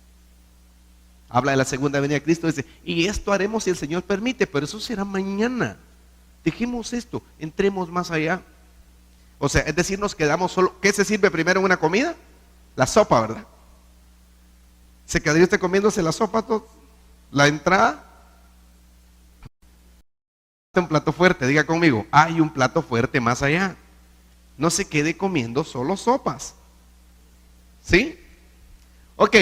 Habla de la segunda venida de Cristo, dice, y esto haremos si el Señor permite, pero eso será mañana. Dejemos esto, entremos más allá. O sea, es decir, nos quedamos solo. ¿Qué se sirve primero en una comida? La sopa, ¿verdad? ¿Se quedaría usted comiéndose la sopa todo? La entrada. Un plato fuerte, diga conmigo, hay un plato fuerte más allá. No se quede comiendo solo sopas. ¿Sí? Ok.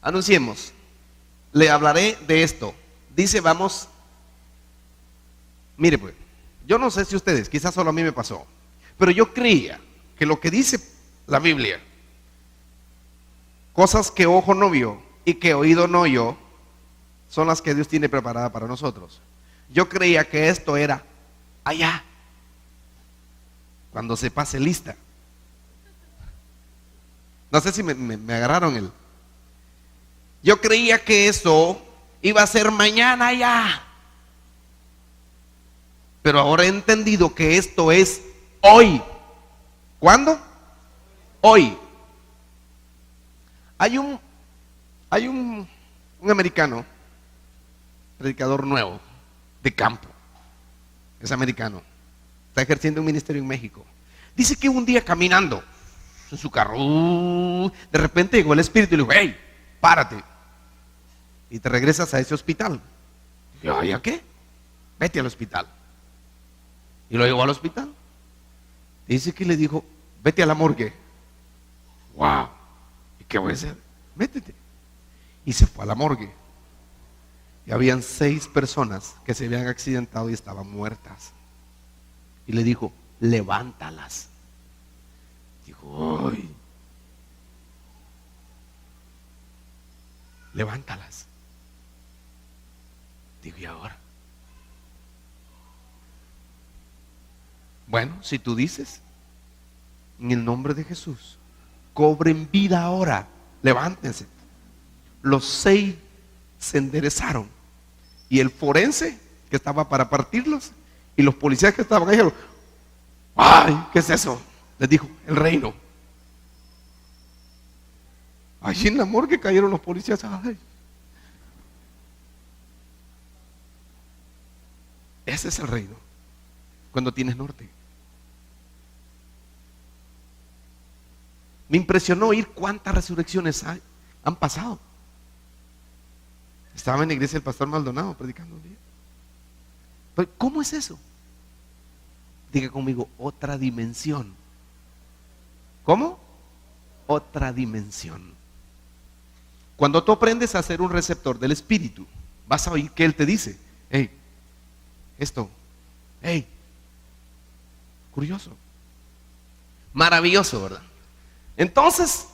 Anunciemos. Le hablaré de esto. Dice, vamos. Mire pues, yo no sé si ustedes, quizás solo a mí me pasó, pero yo creía que lo que dice la Biblia, cosas que ojo no vio y que oído no oyó, son las que Dios tiene preparada para nosotros. Yo creía que esto era allá, cuando se pase lista. No sé si me agarraron el. Yo creía que eso iba a ser mañana allá. Pero ahora he entendido que esto es hoy. ¿Cuándo? Hoy. Hay un americano, predicador nuevo, de campo. Es americano. Está ejerciendo un ministerio en México. Dice que un día caminando en su carro, de repente llegó el Espíritu y le dijo, hey, párate. Y te regresas a ese hospital. Y yo, ¿a qué? Vete al hospital. Y lo llevó al hospital. Dice que le dijo, vete a la morgue. Wow. ¿Y qué voy a hacer? Métete. Y se fue a la morgue. Y habían 6 personas que se habían accidentado y estaban muertas. Y le dijo, levántalas. Dijo, ¡ay! Levántalas. Digo, ¿y ahora? Bueno, si tú dices, en el nombre de Jesús, cobren vida ahora, levántense. Los 6 se enderezaron y el forense que estaba para partirlos y los policías que estaban ahí, ¡ay! ¿Qué es eso? Les dijo, el reino. Allí en la morgue cayeron los policías. ¡Ay! Ese es el reino. Cuando tienes norte. Me impresionó oír cuántas resurrecciones han pasado. Estaba en la iglesia del pastor Maldonado predicando un día. Pero ¿cómo es eso? Diga conmigo, otra dimensión. ¿Cómo? Otra dimensión. Cuando tú aprendes a ser un receptor del Espíritu, vas a oír que Él te dice, hey, esto, hey, curioso, maravilloso, ¿verdad? Entonces,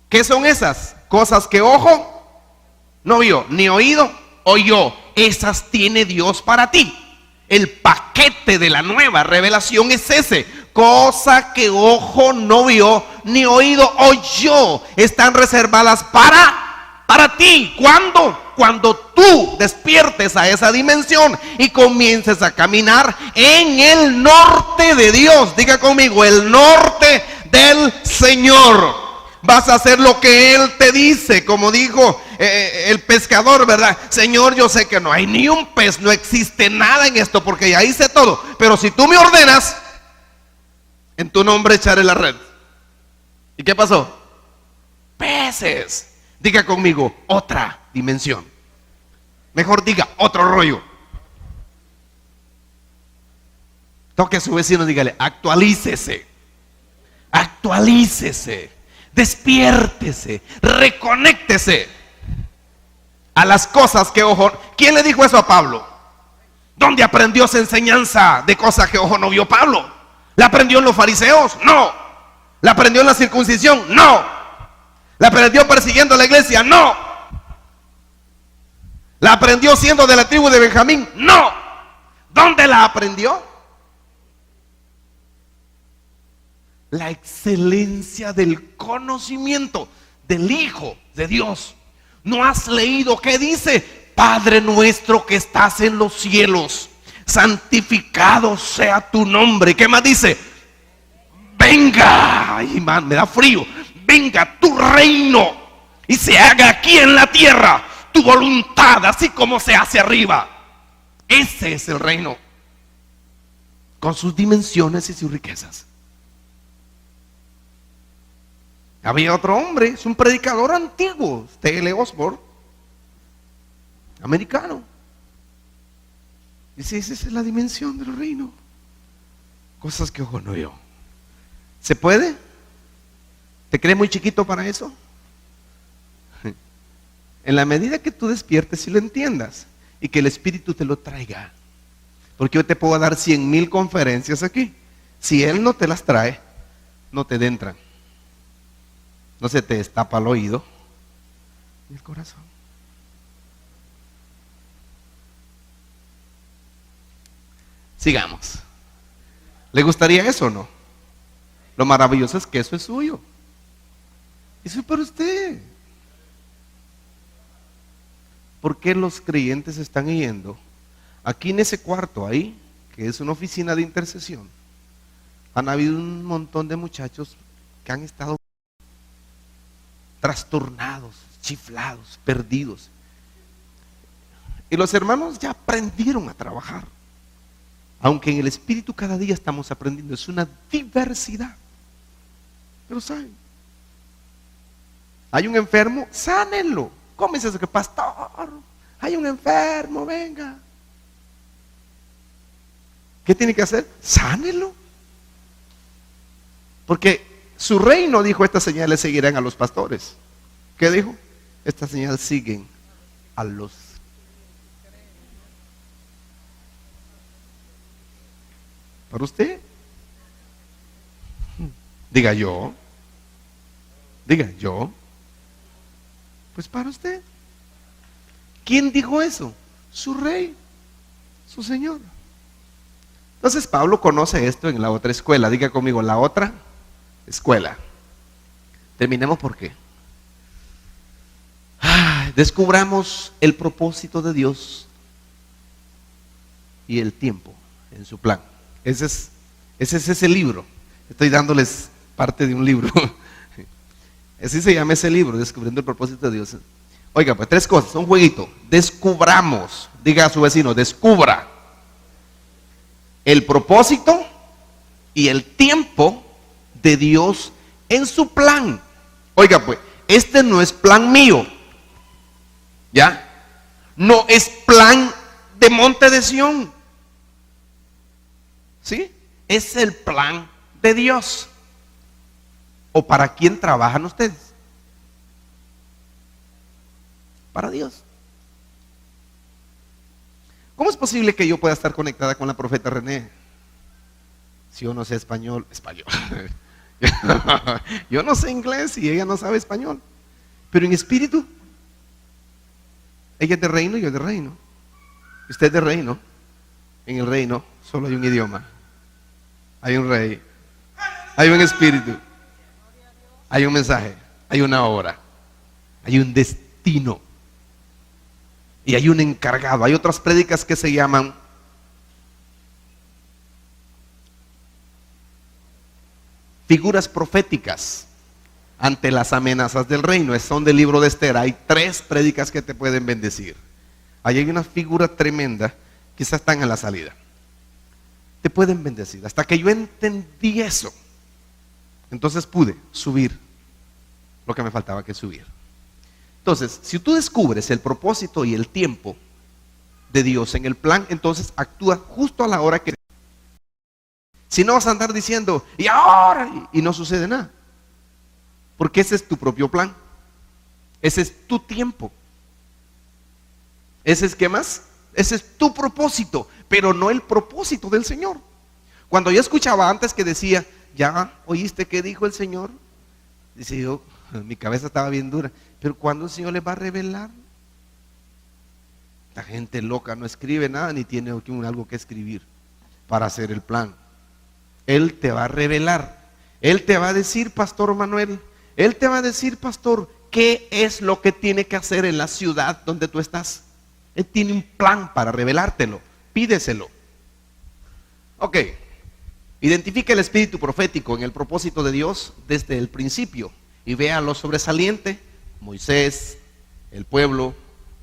¿qué son esas cosas que ojo no vio, ni oído oyó? Esas tiene Dios para ti. El paquete de la nueva revelación es ese. Cosa que ojo no vio, ni oído oyó, están reservadas para para ti. ¿Cuándo? Cuando tú despiertes a esa dimensión y comiences a caminar en el norte de Dios. Diga conmigo, el norte del Señor. Vas a hacer lo que Él te dice, como dijo el pescador, ¿verdad? Señor, yo sé que no hay ni un pez, no existe nada en esto, porque ya hice todo. Pero si tú me ordenas, en tu nombre echaré la red. ¿Y qué pasó? Peces. Diga conmigo, otra dimensión. Mejor diga, otro rollo. Toque a su vecino y dígale, actualícese. Actualícese. Despiértese. Reconéctese a las cosas que ojo. ¿Quién le dijo eso a Pablo? ¿Dónde aprendió esa enseñanza de cosas que ojo no vio Pablo? ¿La aprendió en los fariseos? No. ¿La aprendió en la circuncisión? No. ¿La aprendió persiguiendo a la iglesia? No. ¿La aprendió siendo de la tribu de Benjamín? No. ¿Dónde la aprendió? La excelencia del conocimiento del Hijo de Dios. ¿No has leído qué dice? Padre nuestro que estás en los cielos, santificado sea tu nombre. ¿Qué más dice? Venga, ay man, me da frío. Venga tu reino y se haga aquí en la tierra tu voluntad, así como se hace arriba. Ese es el reino, con sus dimensiones y sus riquezas. Había otro hombre, es un predicador antiguo, T.L. Osborne, americano. Dice, esa es la dimensión del reino. Cosas que ojo no vio. ¿Se puede? ¿Te crees muy chiquito para eso? En la medida que tú despiertes y lo entiendas y que el Espíritu te lo traiga. Porque yo te puedo dar 100,000 conferencias aquí. Si Él no te las trae, no te entran. No se te destapa el oído ni el corazón. Sigamos. ¿Le gustaría eso o no? Lo maravilloso es que eso es suyo. Eso es para usted. ¿Por qué los creyentes están yendo? Aquí en ese cuarto ahí, que es una oficina de intercesión, han habido un montón de muchachos que han estado trastornados, chiflados, perdidos. Y los hermanos ya aprendieron a trabajar. Aunque en el Espíritu cada día estamos aprendiendo, es una diversidad. Pero saben, hay un enfermo, sánenlo. ¿Cómo es eso que pastor? Hay un enfermo, venga. ¿Qué tiene que hacer? Sánenlo. Porque su reino, dijo, estas señales seguirán a los pastores. ¿Qué dijo? Estas señales siguen a los. ¿Para usted? Diga yo. Diga yo. Pues para usted. ¿Quién dijo eso? Su rey, su Señor. Entonces Pablo conoce esto en la otra escuela. Diga conmigo, la otra escuela. Terminemos por qué. Descubramos el propósito de Dios y el tiempo en su plan. Ese es ese libro. Estoy dándoles parte de un libro. Así se llama ese libro, Descubriendo el propósito de Dios. Oiga, pues 3 cosas, un jueguito. Descubramos, diga a su vecino, descubra el propósito y el tiempo de Dios en su plan. Oiga, pues, este no es plan mío. ¿Ya? No es plan de Monte de Sión. ¿Sí? Es el plan de Dios. ¿O para quién trabajan ustedes? Para Dios. ¿Cómo es posible que yo pueda estar conectada con la profeta René? Si yo no sé español. Yo no sé inglés y ella no sabe español. Pero en espíritu, ella es de reino y yo es de reino. Usted es de reino. En el reino solo hay un idioma. Hay un rey. Hay un espíritu. Hay un mensaje. Hay una obra. Hay un destino destino. Y hay un encargado. Hay otras prédicas que se llaman figuras proféticas ante las amenazas del reino. Son del libro de Esther. Hay 3 prédicas que te pueden bendecir. Ahí hay una figura tremenda, quizás están en la salida. Te pueden bendecir. Hasta que yo entendí eso, entonces pude subir lo que me faltaba que subir. Entonces, si tú descubres el propósito y el tiempo de Dios en el plan, entonces actúa justo a la hora que... Si no vas a andar diciendo, y ahora, y no sucede nada. Porque ese es tu propio plan. Ese es tu tiempo. Ese es, ¿qué más? Ese es tu propósito, pero no el propósito del Señor. Cuando yo escuchaba antes que decía, ¿ya oíste qué dijo el Señor? Dice yo, mi cabeza estaba bien dura. Pero ¿cuándo el Señor les va a revelar? La gente loca no escribe nada ni tiene algo que escribir para hacer el plan. Él te va a revelar. Él te va a decir, Pastor Manuel, Él te va a decir, pastor, qué es lo que tiene que hacer en la ciudad donde tú estás. Él tiene un plan para revelártelo. Pídeselo. Ok. Identifica el espíritu profético en el propósito de Dios desde el principio y vea lo sobresaliente: Moisés, el pueblo,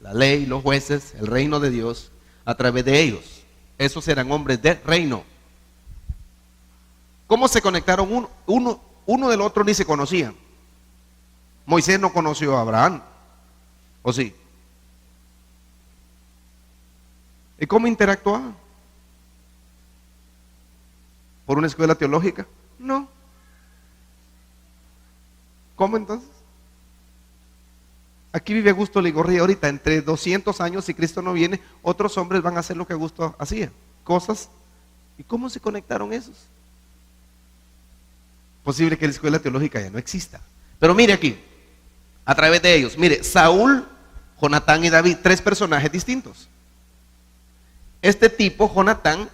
la ley, los jueces, el reino de Dios a través de ellos. Esos eran hombres de reino. ¿Cómo se conectaron? Uno del otro ni se conocían. Moisés no conoció a Abraham, ¿o sí? ¿Y cómo interactuaban? ¿Por una escuela teológica? No. ¿Cómo entonces? Aquí vive Augusto Ligorría ahorita. Entre 200 años, si Cristo no viene, otros hombres van a hacer lo que Augusto hacía. Cosas. ¿Y cómo se conectaron esos? Posible que la escuela teológica ya no exista. Pero mire aquí, a través de ellos, mire, Saúl, Jonatán y David, 3 personajes distintos. Este tipo, Jonatán,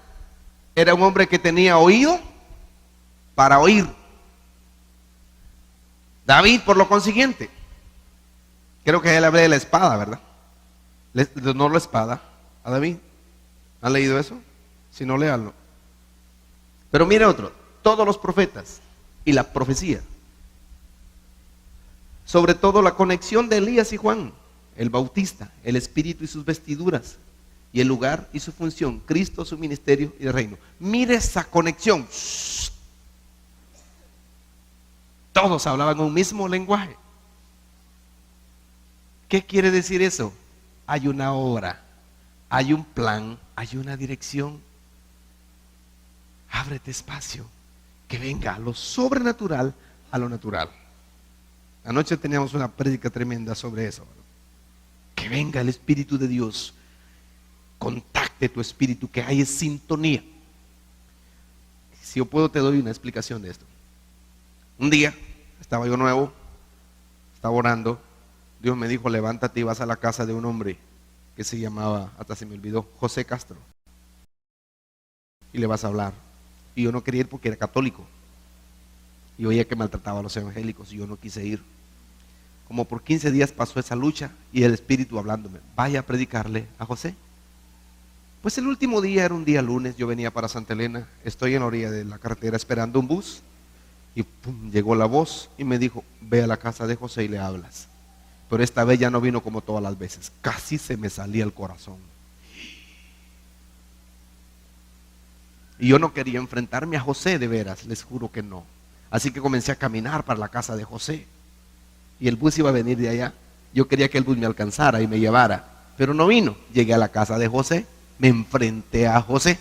era un hombre que tenía oído para oír. David, por lo consiguiente, creo que ya le hablé de la espada, ¿verdad? No la espada, a David. ¿Han leído eso? Si no, léanlo. Pero mire otro, todos los profetas y la profecía. Sobre todo la conexión de Elías y Juan, el Bautista, el Espíritu y sus vestiduras, y el lugar y su función, Cristo, su ministerio y el reino. Mire esa conexión. Todos hablaban un mismo lenguaje. ¿Qué quiere decir eso? Hay una obra, hay un plan, hay una dirección. Ábrete espacio, que venga lo sobrenatural a lo natural. Anoche teníamos una prédica tremenda sobre eso. Que venga el Espíritu de Dios, contacte tu espíritu, que hay sintonía. Si yo puedo, te doy una explicación de esto. Un día estaba yo nuevo, estaba orando. Dios me dijo, levántate y vas a la casa de un hombre que se llamaba, hasta se me olvidó, José Castro, y le vas a hablar. Y yo no quería ir porque era católico y oía que maltrataba a los evangélicos, y yo no quise ir. Como por 15 días pasó esa lucha y el Espíritu hablándome, vaya a predicarle a José. Pues el último día era un día lunes, yo venía para Santa Elena, estoy en la orilla de la carretera esperando un bus, y pum, llegó la voz y me dijo, ve a la casa de José y le hablas. Pero esta vez ya no vino como todas las veces, casi se me salía el corazón. Y yo no quería enfrentarme a José, de veras, les juro que no. Así que comencé a caminar para la casa de José. Y el bus iba a venir de allá. Yo quería que el bus me alcanzara y me llevara, pero no vino. Llegué a la casa de José, me enfrenté a José.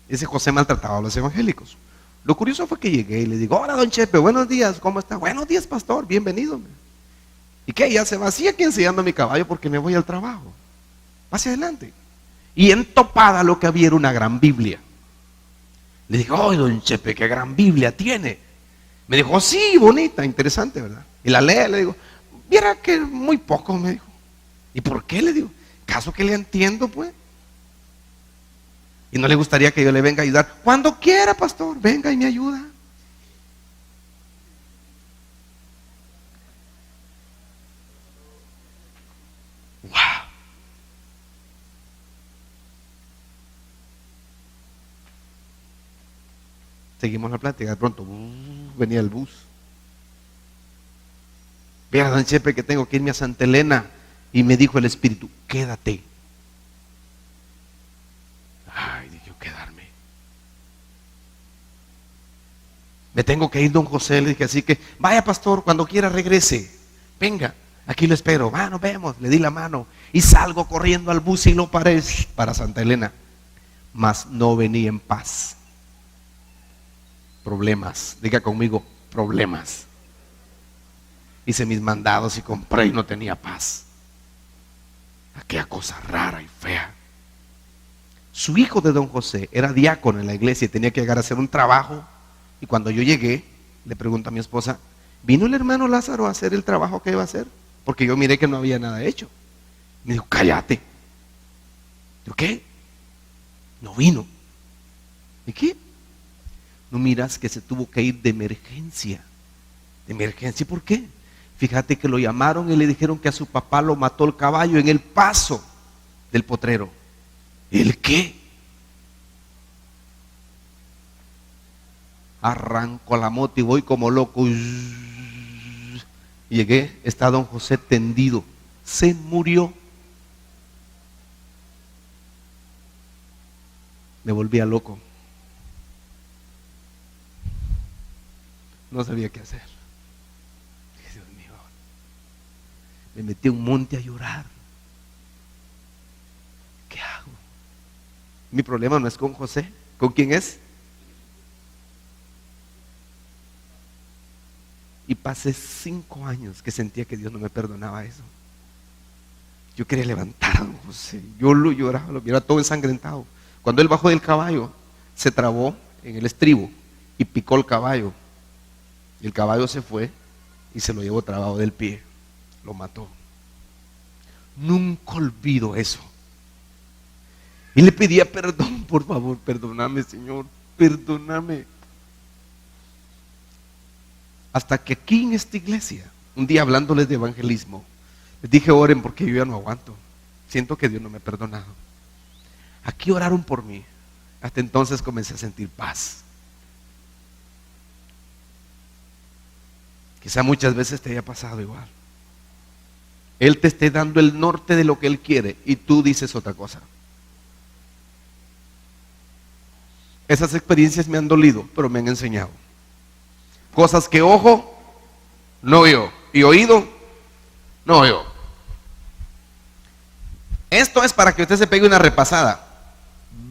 Ese José maltrataba a los evangélicos. Lo curioso fue que llegué y le digo, hola don Chepe, buenos días, ¿cómo está? Buenos días, pastor, bienvenido. ¿Y qué? Ya se va así aquí enseñando mi caballo porque me voy al trabajo. Pase adelante. Y en topada lo que había era una gran Biblia. Le dije, oh don Chepe, qué gran Biblia tiene. Me dijo, sí, bonita, interesante, ¿verdad? Y la lee, le digo, viera que muy poco, me dijo. ¿Y por qué? Le digo, ¿caso que le entiendo, pues? Y no le gustaría que yo le venga a ayudar. Cuando quiera, pastor, venga y me ayuda. Seguimos la plática, de pronto venía el bus. Vea, don Chepe, que tengo que irme a Santa Elena. Y me dijo el Espíritu, quédate. Ay, dije yo, quedarme. Me tengo que ir, don José, le dije, así que vaya, pastor, cuando quiera regrese. Venga, aquí lo espero. Nos vemos. Le di la mano y salgo corriendo al bus y lo paré para Santa Elena. Mas no venía en paz. Problemas, diga conmigo, problemas. Hice mis mandados y compré y no tenía paz. Aquella cosa rara y fea. Su hijo de don José era diácono en la iglesia y tenía que llegar a hacer un trabajo. Y cuando yo llegué, le pregunto a mi esposa, ¿vino el hermano Lázaro a hacer el trabajo que iba a hacer? Porque yo miré que no había nada hecho. Me dijo, cállate. ¿Yo qué? No vino. ¿Y qué? No miras que se tuvo que ir de emergencia. ¿De emergencia? ¿Por qué? Fíjate que lo llamaron y le dijeron que a su papá lo mató el caballo en el paso del potrero. ¿El qué? Arranco a la moto y voy como loco. Llegué, está don José tendido. Se murió. Me volvía loco. No sabía qué hacer. Dios mío. Me metí a un monte a llorar. ¿Qué hago? Mi problema no es con José. ¿Con quién es? Y pasé 5 años que sentía que Dios no me perdonaba eso. Yo quería levantar a don José. Yo lo lloraba, lo miraba todo ensangrentado. Cuando él bajó del caballo, se trabó en el estribo y picó el caballo. Y el caballo se fue y se lo llevó trabado del pie. Lo mató. Nunca olvido eso. Y le pedía perdón, por favor, perdóname, Señor, perdóname. Hasta que aquí en esta iglesia, un día hablándoles de evangelismo, les dije, oren porque yo ya no aguanto. Siento que Dios no me ha perdonado. Aquí oraron por mí. Hasta entonces comencé a sentir paz. Quizá muchas veces te haya pasado igual. Él te esté dando el norte de lo que Él quiere y tú dices otra cosa. Esas experiencias me han dolido, pero me han enseñado. Cosas que ojo no vio y oído no oyó. Esto es para que usted se pegue una repasada.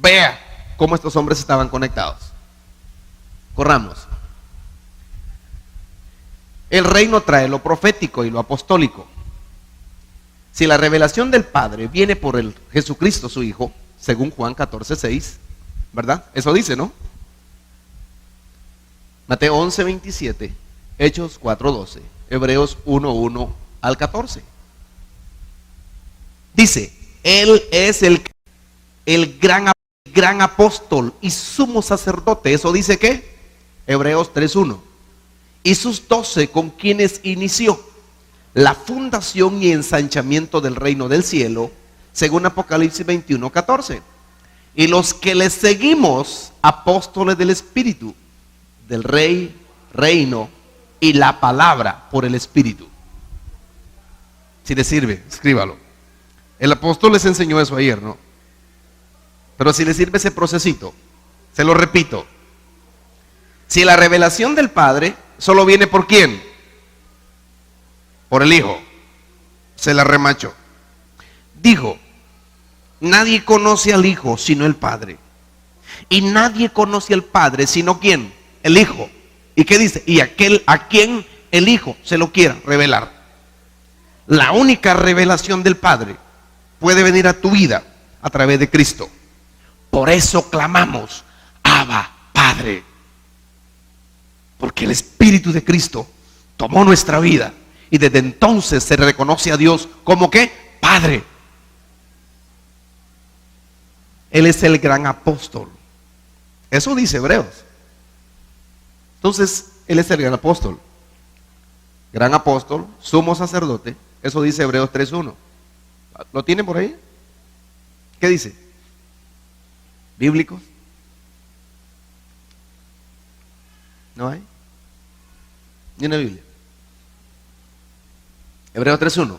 Vea cómo estos hombres estaban conectados. Corramos. El reino trae lo profético y lo apostólico. Si la revelación del Padre viene por el Jesucristo su Hijo, según Juan 14:6, ¿verdad? Eso dice, ¿no? Mateo 11:27, Hechos 4:12, Hebreos 1:1 al 14. Dice, Él es el gran apóstol y sumo sacerdote. ¿Eso dice qué? Hebreos 3:1. Y sus 12 con quienes inició la fundación y ensanchamiento del reino del cielo, según Apocalipsis 21:14. Y los que le seguimos, apóstoles del Espíritu, del Rey, reino y la palabra por el Espíritu. Si le sirve, escríbalo. El apóstol les enseñó eso ayer, ¿no? Pero si le sirve ese procesito, se lo repito. Si la revelación del Padre solo viene por ¿quién? Por el Hijo. Se la remacho. Dijo, nadie conoce al Hijo sino el Padre. Y nadie conoce al Padre sino ¿quién? El Hijo. ¿Y qué dice? Y aquel a quien el Hijo se lo quiera revelar. La única revelación del Padre puede venir a tu vida a través de Cristo. Por eso clamamos, Abba, Padre. Porque el Espíritu de Cristo tomó nuestra vida y desde entonces se reconoce a Dios como ¿qué? Padre. Él es el gran apóstol. Eso dice Hebreos. Entonces, Él es el gran apóstol. Gran apóstol, sumo sacerdote. Eso dice Hebreos 3:1. ¿Lo tienen por ahí? ¿Qué dice? ¿Bíblicos? ¿No hay? Ni una Biblia. Hebreos 3:1.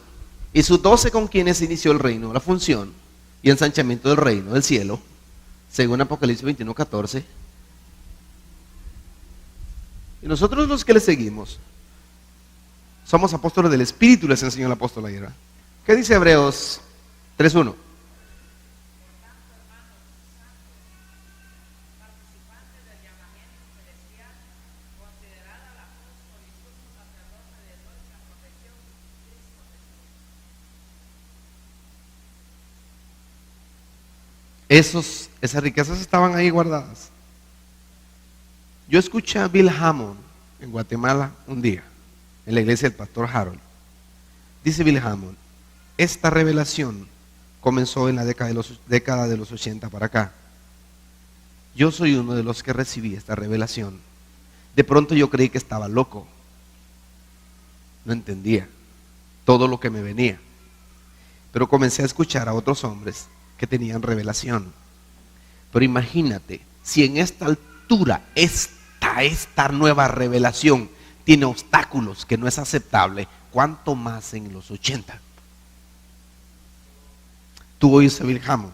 Y sus 12 con quienes inició el reino, la función y ensanchamiento del reino del cielo, según Apocalipsis 21:14. Y nosotros los que le seguimos somos apóstoles del Espíritu, les enseñó el apóstol ayer. ¿Qué dice Hebreos 3:1? Esas riquezas estaban ahí guardadas. Yo escuché a Bill Hamon en Guatemala un día, en la iglesia del pastor Harold. Dice Bill Hamon, esta revelación comenzó en la década de los 80 para acá. Yo soy uno de los que recibí esta revelación. De pronto yo creí que estaba loco. No entendía todo lo que me venía. Pero comencé a escuchar a otros hombres que tenían revelación. Pero imagínate, si en esta altura esta nueva revelación tiene obstáculos que no es aceptable, ¿cuánto más en los 80? Tú oyes a Bill Hamon.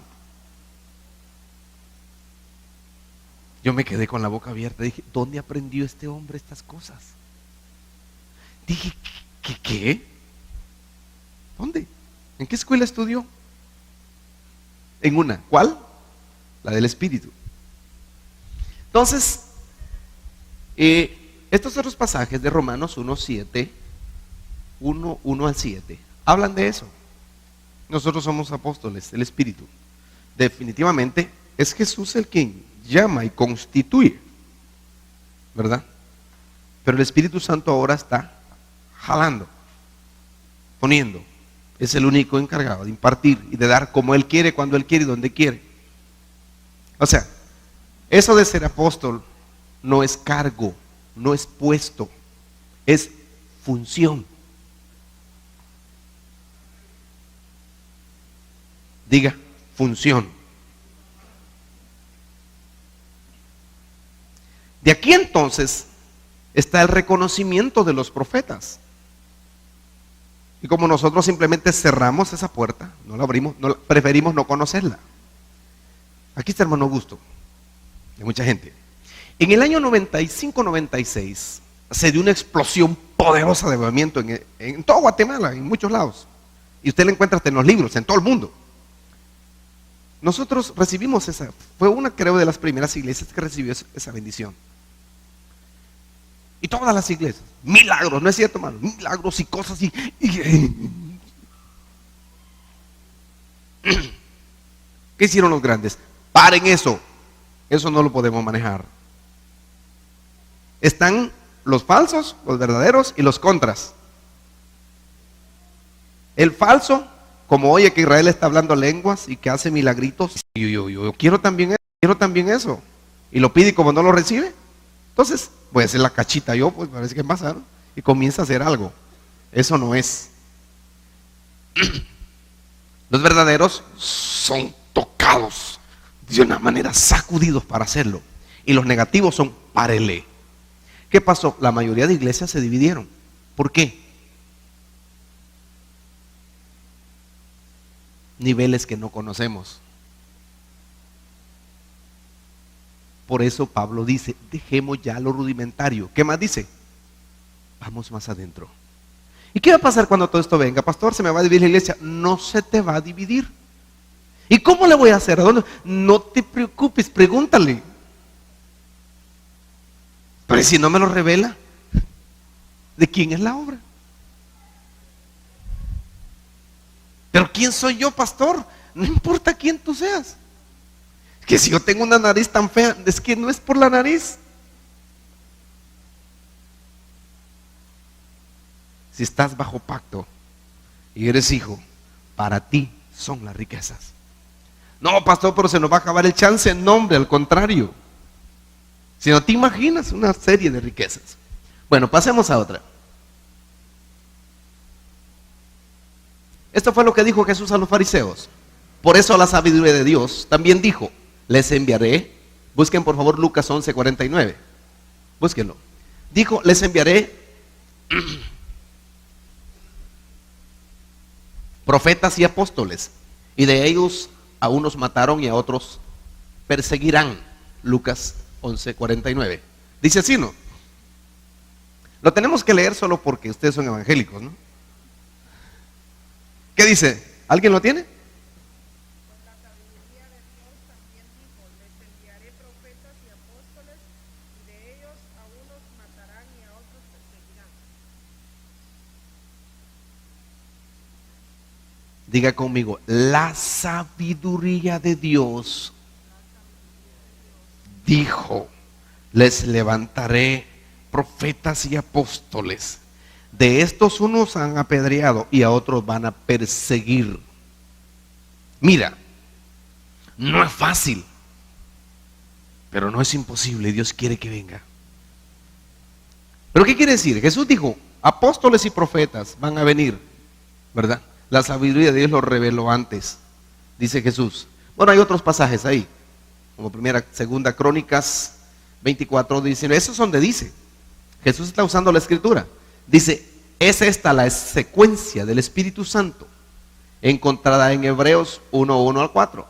Yo me quedé con la boca abierta. Dije, ¿dónde aprendió este hombre estas cosas? Dije, ¿qué? ¿Dónde? ¿En qué escuela estudió? En una. ¿Cuál? La del Espíritu. Entonces, estos otros pasajes de Romanos 1:7, 1 al 7, hablan de eso. Nosotros somos apóstoles del Espíritu. Definitivamente es Jesús el quien llama y constituye, ¿verdad? Pero el Espíritu Santo ahora está jalando, poniendo. Es el único encargado de impartir y de dar como Él quiere, cuando Él quiere y donde quiere. O sea, eso de ser apóstol no es cargo, no es puesto, es función. Diga, función. De aquí entonces está el reconocimiento de los profetas. Y como nosotros simplemente cerramos esa puerta, no la abrimos, preferimos no conocerla. Aquí está hermano Augusto, de mucha gente. En el año 95-96 se dio una explosión poderosa de avivamiento en todo Guatemala, en muchos lados. Y usted la encuentra hasta en los libros, en todo el mundo. Nosotros recibimos fue una, creo, de las primeras iglesias que recibió esa bendición. Y todas las iglesias, milagros, ¿no es cierto, hermano? Milagros y cosas ¿Qué hicieron los grandes? Paren eso no lo podemos manejar. Están los falsos, los verdaderos y los contras. El falso, como oye que Israel está hablando lenguas y que hace milagritos, yo quiero también eso, y lo pide y como no lo recibe, entonces voy a hacer la cachita yo, pues parece que pasa, ¿no? Y comienza a hacer algo. Eso no es. Los verdaderos son tocados de una manera, sacudidos para hacerlo, y los negativos son párele. ¿Qué pasó? La mayoría de iglesias se dividieron. ¿Por qué? Niveles que no conocemos. Por eso Pablo dice, dejemos ya lo rudimentario. ¿Qué más dice? Vamos más adentro. ¿Y qué va a pasar cuando todo esto venga? Pastor, se me va a dividir la iglesia. No se te va a dividir. ¿Y cómo le voy a hacer? ¿A dónde? No te preocupes, pregúntale. Pero si no me lo revela, ¿de quién es la obra? Pero ¿quién soy yo, pastor? No importa quién tú seas. Que si yo tengo una nariz tan fea, es que no es por la nariz. Si estás bajo pacto y eres hijo, para ti son las riquezas. No, pastor, pero se nos va a acabar el chance. No, hombre, al contrario. Si no te imaginas una serie de riquezas. Bueno, pasemos a otra. Esto fue lo que dijo Jesús a los fariseos. Por eso la sabiduría de Dios también dijo, les enviaré. Busquen por favor Lucas 11:49. Búsquenlo. Dijo, les enviaré profetas y apóstoles, y de ellos a unos mataron y a otros perseguirán. Lucas 11:49. Dice así, ¿no? Lo tenemos que leer solo porque ustedes son evangélicos, ¿no? ¿Qué dice? ¿Alguien lo tiene? Diga conmigo, la sabiduría de Dios dijo, les levantaré profetas y apóstoles. De estos unos han apedreado y a otros van a perseguir. Mira, no es fácil, pero no es imposible. Dios quiere que venga. ¿Pero qué quiere decir? Jesús dijo, apóstoles y profetas van a venir, ¿verdad? La sabiduría de Dios lo reveló antes, dice Jesús. Bueno, hay otros pasajes ahí, como segunda Crónicas 24:19. Eso es donde dice, Jesús está usando la escritura. Dice, es esta la secuencia del Espíritu Santo, encontrada en Hebreos 1:1 al 4,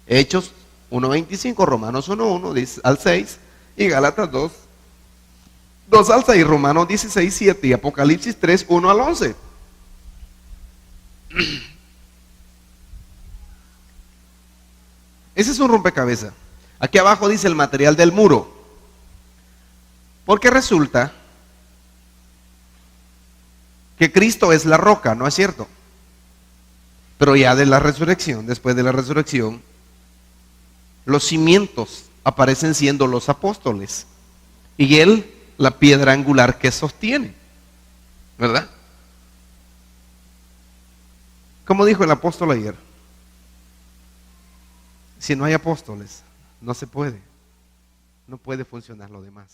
Hechos 1:25, Romanos 1:1 al 6 y Gálatas 2 al 6, Romanos 16:7 y Apocalipsis 3:1 al 11. Ese es un rompecabezas. Aquí abajo dice el material del muro, porque resulta que Cristo es la roca, ¿no es cierto? Pero ya de la resurrección, después de la resurrección, los cimientos aparecen siendo los apóstoles y él la piedra angular que sostiene, ¿verdad? Como dijo el apóstol ayer, si no hay apóstoles, no se puede, no puede funcionar lo demás.